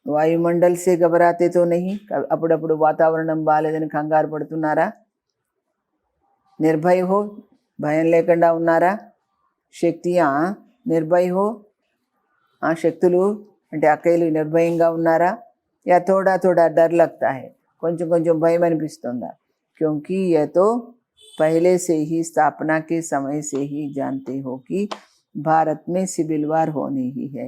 వాయుమండల్ से घबराते तो नहीं, అప్పుడప్పుడు వాతావరణం బాలేదని కంగారు పడుతున్నారా? నిర్భయ హో, భయం లేకుండా ఉన్నారా? శక్తియా నిర్భయ హో, ఆ శక్తులు అంటే అక్కయ్యలు నిర్భయంగా ఉన్నారా? యా थोड़ा थोड़ा डर लगता है, కొంచెం కొంచెం భయం అనిపిస్తుందా? क्योंकि यह तो पहले से ही स्थापना के समय से ही जानते हो कि భారత్ మే సివిల్ వార్ హోనీ హీ హై.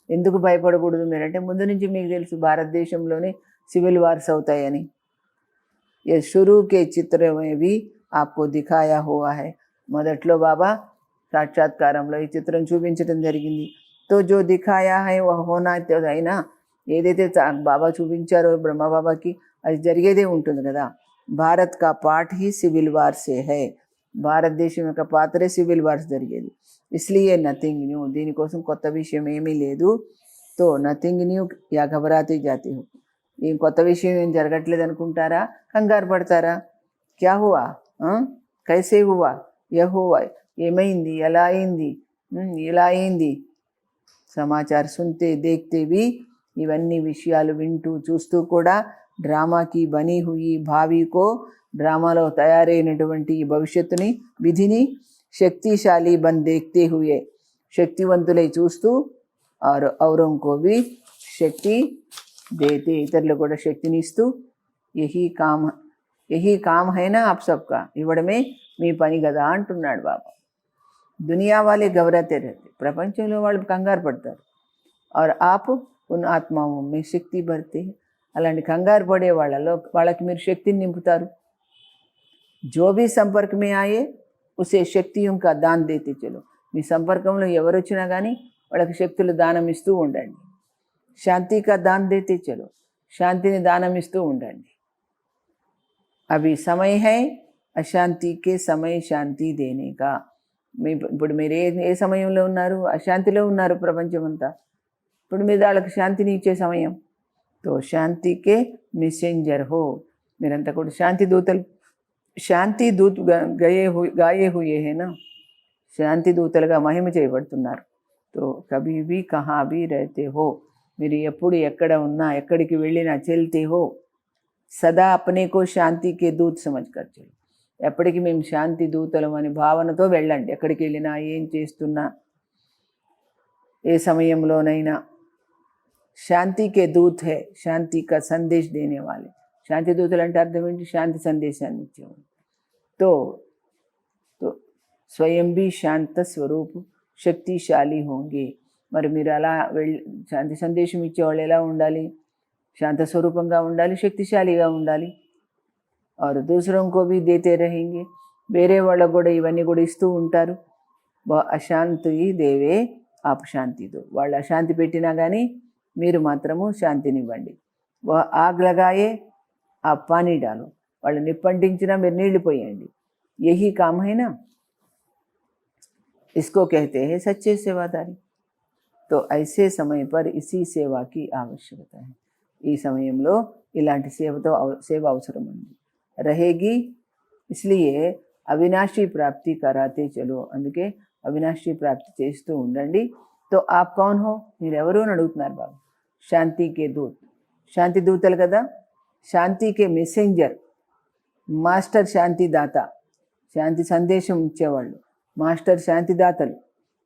ఎందుకు భయపడకూడదు మీరంటే ముందు నుంచి మీకు తెలుసు భారతదేశంలోనే సివిల్ వార్స్ అవుతాయని. ये शुरू के चित्र में भी आपको दिखाया हुआ है. మొదట్లో బాబా సాక్షాత్కారంలో ఈ చిత్రం చూపించడం జరిగింది. తో జో దిఖాయా హై వహ హోనా అయినా ఏదైతే బాబా చూపించారో బ్రహ్మబాబాకి అది జరిగేదే ఉంటుంది కదా. భారత్ కా పాఠ్ హీ సివిల్ వార్ సే హై, భారతదేశం యొక్క పాత్రే సివిల్ వార్స్ జరిగేది. ఇస్లియే నథింగ్ న్యూ, దీనికోసం కొత్త విషయం ఏమీ లేదు. తో నథింగ్ న్యూ యా ఘబరాతే జాతే హో, ఏం కొత్త విషయం ఏం జరగట్లేదు అనుకుంటారా, కంగారు పడతారా? క్యా హువా, కైసే హువా, యహ్ హువా, ఏమైంది, ఎలా అయింది, ఇలా అయింది. సమాచార్ సున్తే దేఖ్తే भी ఇవన్నీ విషయాలు వింటూ చూస్తూ కూడా డ్రామాకి బనీ హుయి భావికో, డ్రామాలో తయారైనటువంటి ఈ భవిష్యత్తుని విధిని శక్తిశాలి బన్ దేఖ్తే హుయే, శక్తివంతులై చూస్తూ और औरों को भी శక్తి దేతే, ఇతరులు కూడా శక్తిని ఇస్తూ యహీ కామ్ హైనా ఆప్ సబ్కా, ఇవ్వడమే మీ పని కదా అంటున్నాడు బాబా. దునియా వాళ్ళే గౌరతే रहते, ప్రపంచంలో వాళ్ళు కంగారు పడతారు. और आप उन आत्माओं में శక్తి భర్తే, అలాంటి కంగారు పడే వాళ్ళకి మీరు శక్తిని నింపుతారు. जो भी संपर्क में आए उसे శక్తిयों का दान देते चलो, మీ సంపర్కంలో ఎవరు వచ్చినా కానీ వాళ్ళకి శక్తులు దానం ఇస్తూ ఉండండి. శాంతి కా దాన్ దేతే చలో, శాంతిని దానం ఇస్తూ ఉండండి. అవి సమయ హై అశాంతికే సమయ శాంతి దేనేకా, ఇప్పుడు మీరు ఏ సమయంలో ఉన్నారు, అశాంతిలో ఉన్నారు ప్రపంచమంతా. ఇప్పుడు మీరు వాళ్ళకి శాంతిని ఇచ్చే సమయం. తో శాంతికే మెసెంజర్ హో, మీరంతా కూడా శాంతి దూతలు, శాంతి దూత్ గాయే హుయే హేనా, శాంతి దూతలుగా మహిమ చేయబడుతున్నారు. తో కభీ భీ కహా భీ రహతే హో, మీరు ఎప్పుడు ఎక్కడ ఉన్నా ఎక్కడికి వెళ్ళినా చెల్తే హో సదా అప్నేకో శాంతికే దూత్ సమజ్ కర్ చలో, ఎప్పటికీ మేము శాంతి దూతలం అనే భావనతో వెళ్ళండి. ఎక్కడికి వెళ్ళినా ఏం చేస్తున్నా ఏ సమయంలోనైనా శాంతికే దూత్ హై, శాంతి కా సందేశ్ దేనే వాలే. శాంతి దూతలు అంటే అర్థం ఏంటి, శాంతి సందేశాన్ని ఇచ్చేవాళ్ళు. తో స్వయం భీ శాంత స్వరూప్ శక్తిశాలి హోంగే, మరి మీరు అలా శాంతి సందేశం ఇచ్చేవాళ్ళు ఎలా ఉండాలి, శాంత స్వరూపంగా ఉండాలి, శక్తిశాలిగా ఉండాలి. और दूसरों को भी देते रहेंगे, వేరే వాళ్ళకు కూడా ఇవన్నీ కూడా ఇస్తూ ఉంటారు. అశాంతి దేవే ఆప్ శాంతి దో, వాళ్ళు అశాంతి పెట్టినా కానీ మీరు మాత్రము శాంతినివ్వండి. ఆగ్ లగాయే ఆ పానీ డాలో, వాళ్ళు నిప్పంటించినా మీరు నీళ్లు పోయండి. యహీ కామ్ హైనా, इसको कहते हैं सच्चे सेवादारी. तो ऐसे समय पर इसी सेवा की आवश्यकता है. ఈ సమయంలో ఇలాంటి సేవ అవసరం ఉంది, रहेगी. इसलिए అవినాశీ ప్రాప్తి కరాతే చలో, అందుకే అవినాశీ ప్రాప్తి చేస్తూ ఉండండి. తో ఆప్ కౌన్ హో, మీరెవరు అని అడుగుతున్నారు బాబు. శాంతికే దూత్, శాంతి దూతలు కదా. శాంతికే మెసెంజర్, మాస్టర్ శాంతిదాత, శాంతి సందేశం ఇచ్చేవాళ్ళు మాస్టర్ శాంతిదాతలు,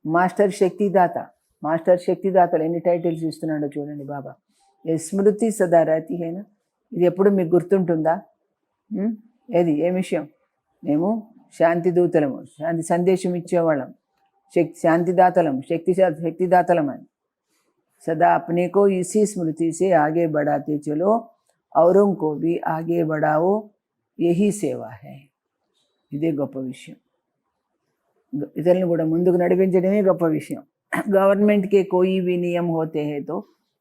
మాస్టర్ శక్తిదాత. మాస్టర్ శక్తిదాతలు ఎన్ని టైటిల్స్ ఇస్తున్నాడో చూడండి బాబా. ఏ స్మృతి సదా రాతి హైనా, ఇది ఎప్పుడు మీకు గుర్తుంటుందా? ఏది ఏ విషయం, మేము శాంతి దూతలము, శాంతి సందేశం ఇచ్చేవాళ్ళం, శాంతిదాతలం, శక్తిదాతలం అని. సదా अपने को इसी स्मृति से आगे बढ़ाते चलो, औरों को भी आगे बढ़ाओ, यही सेवा है. ఇదే గొప్ప విషయం. ఇతరులను కూడా ముందుకు నడిపించడమే గొప్ప విషయం. गवर्नमेंट के कोई भी नियम होते हैं तो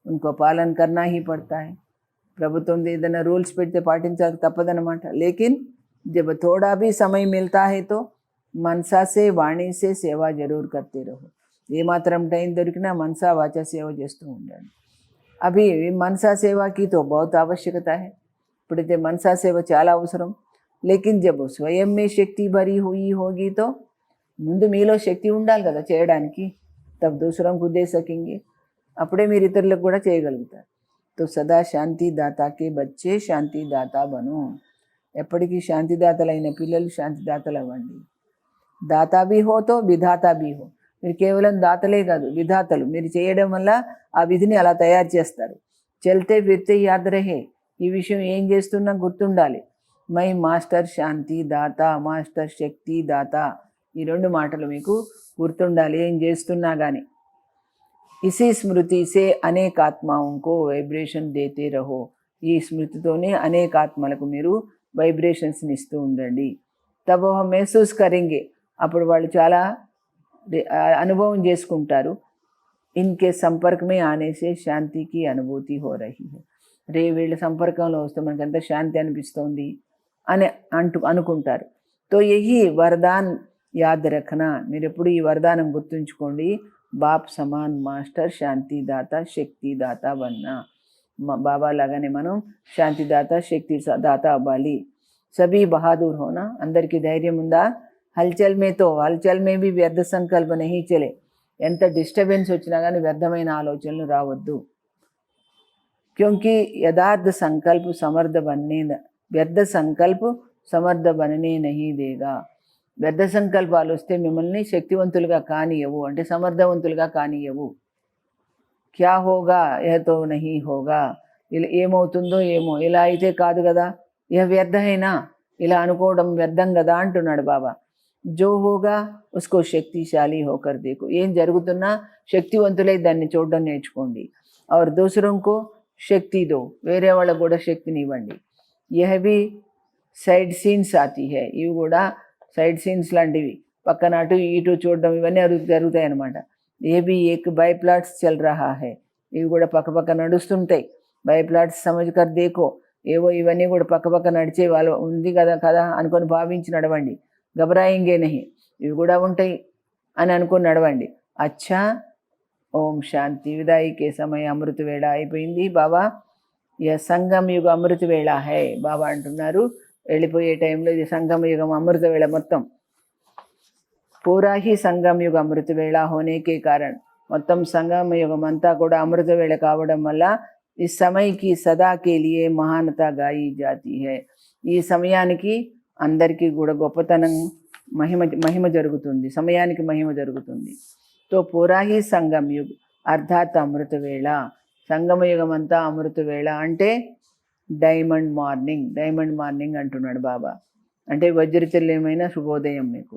उनको पालन करना ही पड़ता है. ప్రభుత్వం ఏదైనా రూల్స్ పెడితే పాటించాలి తప్పదన్నమాట. లేకిన్ जब थोड़ा भी समय मिलता है तो मनसा से वाणी से सेवा जरूर करते रहो. ఏమాత్రం టైం దొరికినా మనసా వాచా సేవ చేస్తూ ఉండండి. అభి మనసా సేవాకి తో बहुत आवश्यकता है. ఇప్పుడైతే మనసా సేవ చాలా అవసరం. లేకిన్ జబ్ స్వయం మే శక్తి భరీ హుయి హోగి తో, ముందు మీలో శక్తి ఉండాలి కదా చేయడానికి. తబ్ దూసరోं को दे सकेंगे. అప్పుడే మీరు ఇతరులకు కూడా చేయగలుగుతారు. తో సదా శాంతిదాతాకే బచ్చే శాంతిదాతా బను. ఎప్పటికీ శాంతిదాతలైన పిల్లలు శాంతిదాతలు అవ్వండి. దాతా భీ హో తో విధాతా భీ హో. మీరు కేవలం దాతలే కాదు, విధాతలు. మీరు చేయడం వల్ల ఆ విధిని అలా తయారు చేస్తారు. చల్తే ఫిర్తే యాద్ రహే. ఈ విషయం ఏం చేస్తున్నా గుర్తుండాలి. మై మాస్టర్ శాంతి దాత, మాస్టర్ శక్తి దాత. ఈ 2 మాటలు మీకు గుర్తుండాలి ఏం చేస్తున్నా కానీ. ఇसी స్మృతి సే అనేక ఆత్మాంకో వైబ్రేషన్ దేతే రహో. ఈ స్మృతితోనే అనేక ఆత్మలకు మీరు వైబ్రేషన్స్ని ఇస్తూ ఉండండి. తబో హమ్ మెహసూస్ కరెంగే. అప్పుడు వాళ్ళు చాలా అనుభవం చేసుకుంటారు. ఇన్కే సంపర్కమే ఆనేసే శాంతికి అనుభూతి హో రహీ హై. రే వీళ్ళ సంపర్కంలో వస్తే మనకంతా శాంతి అనిపిస్తోంది అని అనుకుంటారు. తో యహీ వరదాన్ యాద్ రఖనా. మీరు ఎప్పుడు ఈ వరదానం గుర్తుంచుకోండి. బాప్ సమాన్ మాస్టర్ శాంతిదాత శక్తిదాత బన్నా. బాబా లాగానే మనం శాంతిదాత శక్తి దాత అవ్వాలి. సభీ బహాదూర్ హోనా. అందరికీ ధైర్యం ఉందా? హల్చల్ మే భీ వ్యర్థ సంకల్ప నహీ చలే. ఎంత డిస్టర్బెన్స్ వచ్చినా కానీ వ్యర్థమైన ఆలోచనలు రావద్దు. క్యోంకి యథార్థ సంకల్ప్ సమర్థ బన్నే, వ్యర్థ సంకల్ప్ సమర్థ బననే నహీ దేగా. వ్యర్థ సంకల్పాలు వస్తే మిమ్మల్ని శక్తివంతులుగా కానియవు, అంటే సమర్థవంతులుగా కానియవు. క్యా హోగా యహతో నహీ హోగా. ఇలా ఏమవుతుందో ఏమో, ఇలా అయితే కాదు కదా, ఇహ వ్యర్థమైనా, ఇలా అనుకోవడం వ్యర్థం కదా అంటున్నాడు బాబా. జో హోగా ఉస్కో శక్తిశాలి హోకర్ దేకు. ఏం జరుగుతున్నా శక్తివంతులై దాన్ని చూడడం నేర్చుకోండి. और दूसरों को శక్తి దో. వేరే వాళ్ళకు కూడా శక్తిని ఇవ్వండి. యహ భీ సైడ్ సీన్స్ ఆతి హై. ఇవి కూడా సైడ్ సీన్స్ లాంటివి, పక్కన అటు ఇటు చూడడం, ఇవన్నీ జరుగుతాయి అన్నమాట. ఏ భీ ఏక్ బై ప్లాట్స్ చల్ రహా హై. ఇవి కూడా పక్క నడుస్తుంటాయి. బై ప్లాట్స్ సమజ్ కర్ దేకో. ఏవో ఇవన్నీ కూడా పక్క నడిచే వాళ్ళు ఉంది కదా అనుకొని భావించి నడవండి. घबराएंगे नहीं. ఇవి కూడా ఉంటాయి అని అనుకొని నడవండి. అచ్చా, ఓం శాంతి. విదాయికే సమయ అమృత వేళ అయిపోయింది బాబా. ఇక సంగమ యుగ అమృత వేళ హై బాబా అంటున్నారు. వెళ్ళిపోయే టైంలో ఇది సంగమ యుగం అమృత వేళ మొత్తం. పూరా హీ సంగమ యుగ అమృత వేళ హోనేకే కారణ్. మొత్తం సంగమ యుగం అంతా కూడా అమృత వేళ కావడం వల్ల ఈ సమయకి సదాకే లియే మహానత గాయి జాతి హై. ఈ సమయానికి అందరికీ కూడా గొప్పతనం మహిమ జరుగుతుంది, సమయానికి మహిమ జరుగుతుంది. తో పూరాహి సంగం యుగ్ అర్థాత్ అమృత వేళ. సంగమ యుగం అంతా అమృత వేళ అంటే డైమండ్ మార్నింగ్ అంటున్నాడు బాబా. అంటే వజ్రతుల్యమైన శుభోదయం మీకు.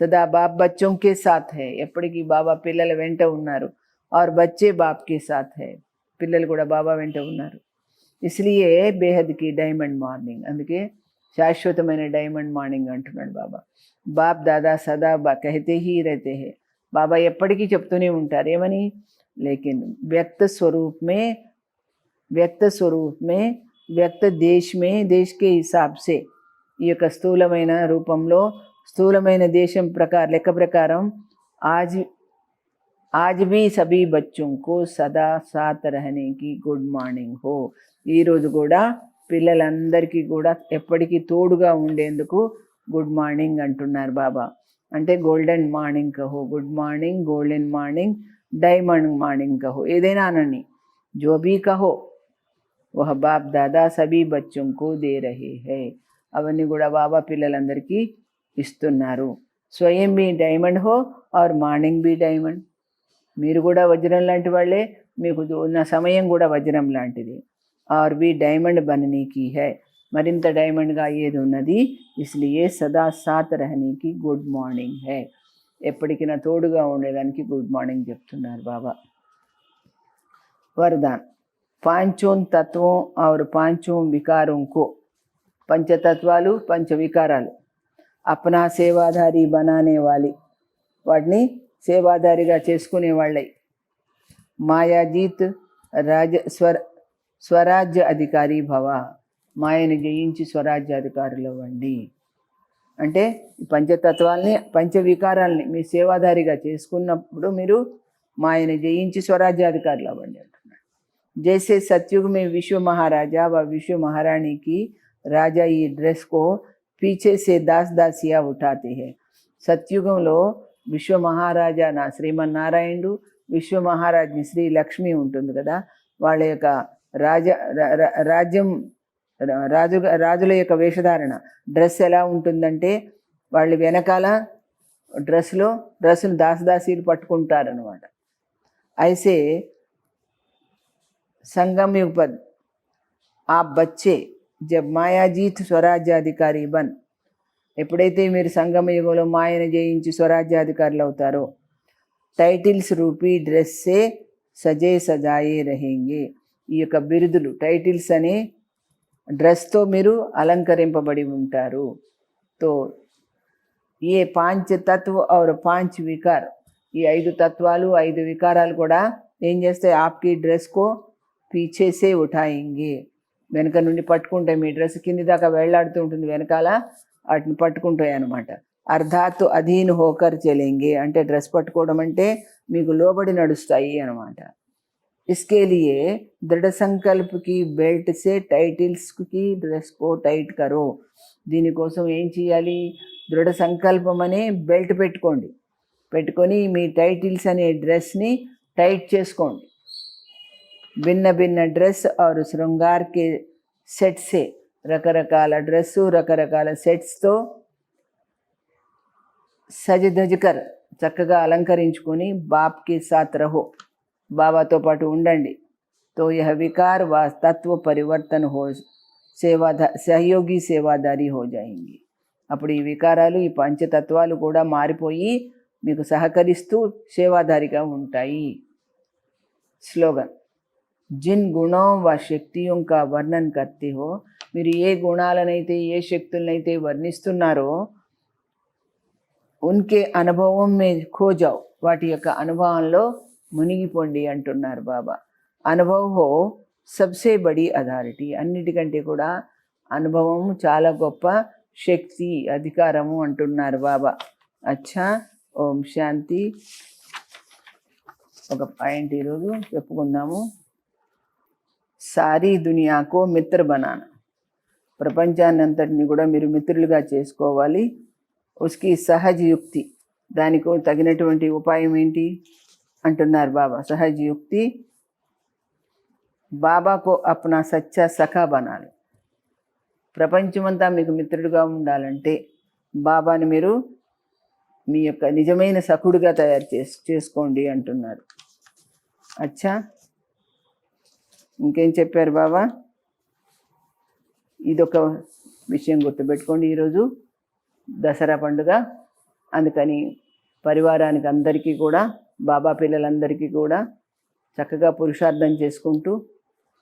సదా బాప్ బచ్చోంకే సాత్ హై. ఎప్పటికీ బాబా పిల్లల వెంట ఉన్నారు. और बच्चे बाप के साथ है. పిల్లలు కూడా బాబా వెంట ఉన్నారు. ఇస్లియే బేహద్కి డైమండ్ మార్నింగ్. అందుకే శాశ్వతమైన డైమండ్ మార్నింగ్ అంటున్నాడు బాబా. బాప్ దాదా సదా కహతే హీ రహతే హే. బాబా ఎప్పటికీ చెప్తూనే ఉంటారు ఏమని? లేకిన్ వ్యక్త స్వరూప్ మే వ్యక్త దేశ్ కే హిసాబ్ సే. ఈ యొక్క స్థూలమైన రూపంలో స్థూలమైన దేశం లెక్క ప్రకారం आज भी सभी बच्चों को सदा साथ रहने की गुड మార్నింగ్ హో. ఈరోజు కూడా పిల్లలందరికీ కూడా ఎప్పటికీ తోడుగా ఉండేందుకు గుడ్ మార్నింగ్ అంటున్నారు బాబా. అంటే గోల్డెన్ మార్నింగ్ కహో, good morning, golden morning, diamond morning కహో, ఏదైనా అనండి. జో భీ కహో వహ బాప్ దాదా సభీ బచ్చోం కో దే రహే హై. అవన్నీ కూడా బాబా పిల్లలందరికీ ఇస్తున్నారు. స్వయం భీ డైమండ్ హో और మార్నింగ్ భీ డైమండ్. మీరు కూడా వజ్రం లాంటి వాళ్ళే, మీకు ఉన్న సమయం కూడా వజ్రం లాంటిది. और भी डायमंड बनने की है. మరింత డైమండ్గా అయ్యేది ఉన్నది. ఇస్లియే సదా సాత్ రహనే కి గుడ్ మార్నింగ్ హై. ఎప్పటికీ నా తోడుగా ఉండేదానికి గుడ్ మార్నింగ్ చెప్తున్నారు బాబా. वरदान. पांचों तत्वों और पांचों विकारों को. పంచతత్వాలు, పంచ వికారాలు అప్నా సేవాధారి బనానే వాలి. వాటిని సేవాదారిగా చేసుకునే వాళ్ళై. మాయాజీత్ స్వరాజ్య అధికారి భవ. మాయను జయించి స్వరాజ్యాధికారులు అవ్వండి. అంటే పంచతత్వాల్ని, పంచవికారాల్ని మీ సేవాదారిగా చేసుకున్నప్పుడు మీరు మాయను జయించి స్వరాజ్యాధికారులు అవ్వండి అంటున్నాడు. జైసే సత్యుగ్ మే విశ్వ మహారాజా వ విశ్వ మహారాణికి రాజా ఈ డ్రెస్ కో పీछे से దాసియా ఉఠాతే హై. సత్యుగంలో విశ్వ మహారాజా శ్రీమన్నారాయణుడు, విశ్వ మహారాజ్ని శ్రీ లక్ష్మి ఉంటుంది కదా, వాళ్ళ యొక్క రాజ్యం రాజుల యొక్క వేషధారణ డ్రెస్ ఎలా ఉంటుందంటే, వాళ్ళు వెనకాల డ్రెస్సును దాసదాసీలు పట్టుకుంటారనమాట. అయితే संगम युग पर आप बच्चे जब మాయాజీత్ స్వరాజ్యాధికారి బన్, ఎప్పుడైతే మీరు సంగమ యుగంలో మాయను జయించి స్వరాజ్యాధికారులు అవుతారో, టైటిల్స్ రూపీ డ్రెస్సే సజే సజాయే రహేంగే, ఈ యొక్క బిరుదులు టైటిల్స్ అనే డ్రెస్తో మీరు అలంకరింపబడి ఉంటారు. తో ఏ 5 తత్వ और 5 వికార్, ఈ 5 తత్వాలు 5 వికారాలు కూడా ఏం చేస్తాయి, ఆప్కి డ్రెస్కో పీచేసే ఉఠాయింగే, వెనక నుండి పట్టుకుంటాయి. మీ డ్రెస్ కింది దాకా వేళ్లాడుతూ ఉంటుంది, వెనకాల వాటిని పట్టుకుంటాయి అనమాట. అర్ధాత్ అధీన్ హోకర్ చెలేంగే, అంటే డ్రెస్ పట్టుకోవడం అంటే మీకు లోబడి నడుస్తాయి అనమాట. इसके लिए दृढ़ संकल्प की बेल्ट से टाइटिल्स की ड्रेस को टाइट करो. దీనికోసం ఏం చేయాలి, దృఢ సంకల్పం అనే బెల్ట్ పెట్టుకొని మీ టైటిల్స్ అనే డ్రెస్ని టైట్ చేసుకోండి. భిన్న భిన్న డ్రెస్ और శృంగార్ के సెట్ సే, రకరకాల డ్రెస్సు రకరకాల సెట్స్తో సజధజ్కర్, చక్కగా అలంకరించుకొని బాప్కి సాత్ రహో, బాబాతో పాటు ఉండండి. తో యహ వికార్ వ తత్వ పరివర్తన హో సహయోగి సేవాదారి హో జాయింగి. అప్పుడు ఈ వికారాలు ఈ పంచతత్వాలు కూడా మారిపోయి మీకు సహకరిస్తూ సేవాదారిగా ఉంటాయి. స్లోగన్, जिन गुणों व शक्तियों का वर्णन करते हो, మీరు ఏ గుణాలనైతే ఏ శక్తులనైతే వర్ణిస్తున్నారో, ఉన్కే అనుభవం మే ఖో జాओ, వాటి యొక్క అనుభవంలో మునిగిపోండి అంటున్నారు బాబా. అనుభవం హో సబ్సే బడి అథారిటీ, అన్నిటికంటే కూడా అనుభవం చాలా గొప్ప శక్తి అధికారము అంటున్నారు బాబా. అచ్చా, ఓం శాంతి. ఒక పాయింట్ ఈరోజు చెప్పుకుందాము. సారీ దునియాకో మిత్ర బనానా, ప్రపంచాన్ని అంతటిని కూడా మీరు మిత్రులుగా చేసుకోవాలి. ఉస్కి సహజ యుక్తి, దానికి తగినటువంటి ఉపాయం ఏంటి అంటున్నారు బాబా. సహజ యుక్తి, బాబాకో అప్నా సచ్చా సఖా బనాలి. ప్రపంచమంతా మీకు మిత్రుడుగా ఉండాలంటే బాబాని మీరు మీ యొక్క నిజమైన సఖుడుగా తయారు చేసుకోండి అంటున్నారు. అచ్చా, ఇంకేం చెప్పారు బాబా? ఇదొక విషయం గుర్తుపెట్టుకోండి, ఈరోజు దసరా పండుగ, అందుకని పరివారానికి అందరికీ కూడా, బాబా పిల్లలందరికీ కూడా చక్కగా పురుషార్థం చేసుకుంటూ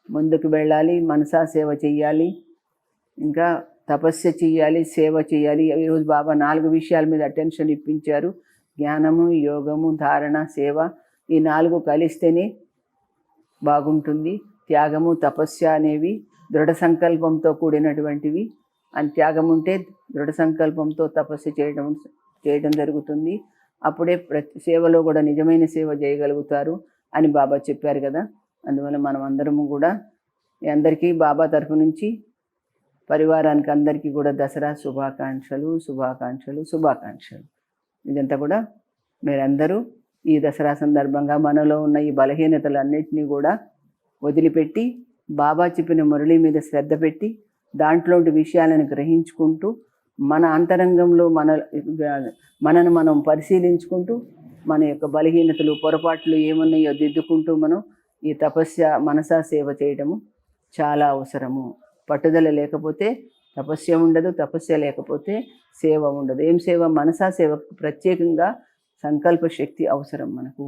ముందుకు వెళ్ళాలి. మనసా సేవ చెయ్యాలి, ఇంకా తపస్య చెయ్యాలి, సేవ చెయ్యాలి. ఈరోజు బాబా 4 విషయాల మీద అటెన్షన్ ఇప్పించారు. జ్ఞానము, యోగము, ధారణ, సేవ, ఈ 4 కలిస్తేనే బాగుంటుంది. త్యాగము, తపస్య అనేవి దృఢ సంకల్పంతో కూడినటువంటివి. అని త్యాగం ఉంటే దృఢ సంకల్పంతో తపస్సు చేయడం జరుగుతుంది. అప్పుడే సేవలో కూడా నిజమైన సేవ చేయగలుగుతారు అని బాబా చెప్పారు కదా. అందువల్ల మనం అందరము కూడా అందరికీ బాబా తరఫు నుంచి పరివారానికి అందరికీ కూడా దసరా శుభాకాంక్షలు. ఇదంతా కూడా మీరందరూ ఈ దసరా సందర్భంగా మనలో ఉన్న ఈ బలహీనతలన్నింటినీ కూడా వదిలిపెట్టి బాబా చెప్పిన మురళి మీద శ్రద్ధ పెట్టి దాంట్లోంటి విషయాలను గ్రహించుకుంటూ మన అంతరంగంలో మనను మనం పరిశీలించుకుంటూ మన యొక్క బలహీనతలు పొరపాట్లు ఏమున్నాయో దిద్దుకుంటూ మనం ఈ మనసా సేవ చేయడము చాలా అవసరము. పట్టుదల లేకపోతే తపస్య ఉండదు, తపస్య లేకపోతే సేవ ఉండదు. ఏం సేవ? మనసా సేవకు ప్రత్యేకంగా సంకల్ప శక్తి అవసరం మనకు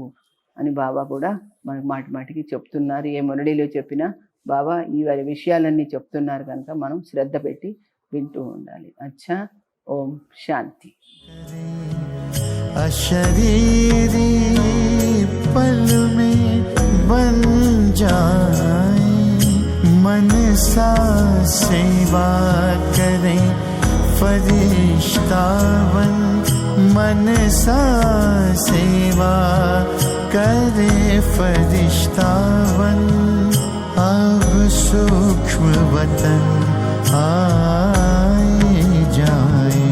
అని బాబా కూడా మనకు మాటిమాటికి చెప్తున్నారు. ఏ మురళిలో చెప్పినా బాబా ఈ విషయాలన్నీ చెప్తున్నారు కనుక మనం శ్రద్ధ పెట్టి వింటూ ఉండాలి. అచ్చా, ఓం శాంతి. अशरीरी पल में बन जाए, मन सा सेवा करें फरिश्तावन, मन सा सेवा करे फरिश्तावन. अब सूक्ष्म वतन आए जाए,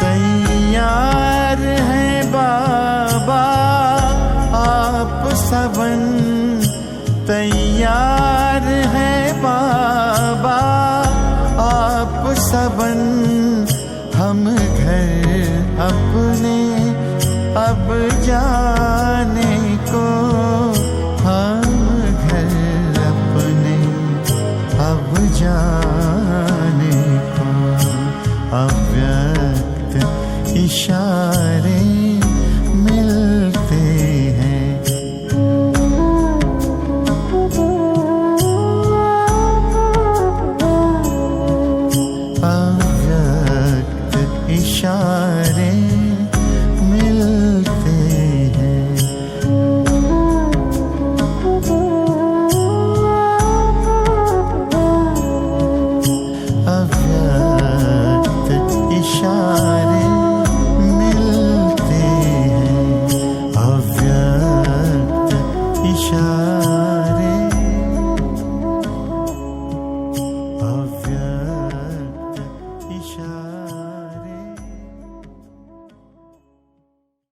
तैयार हवन तैयार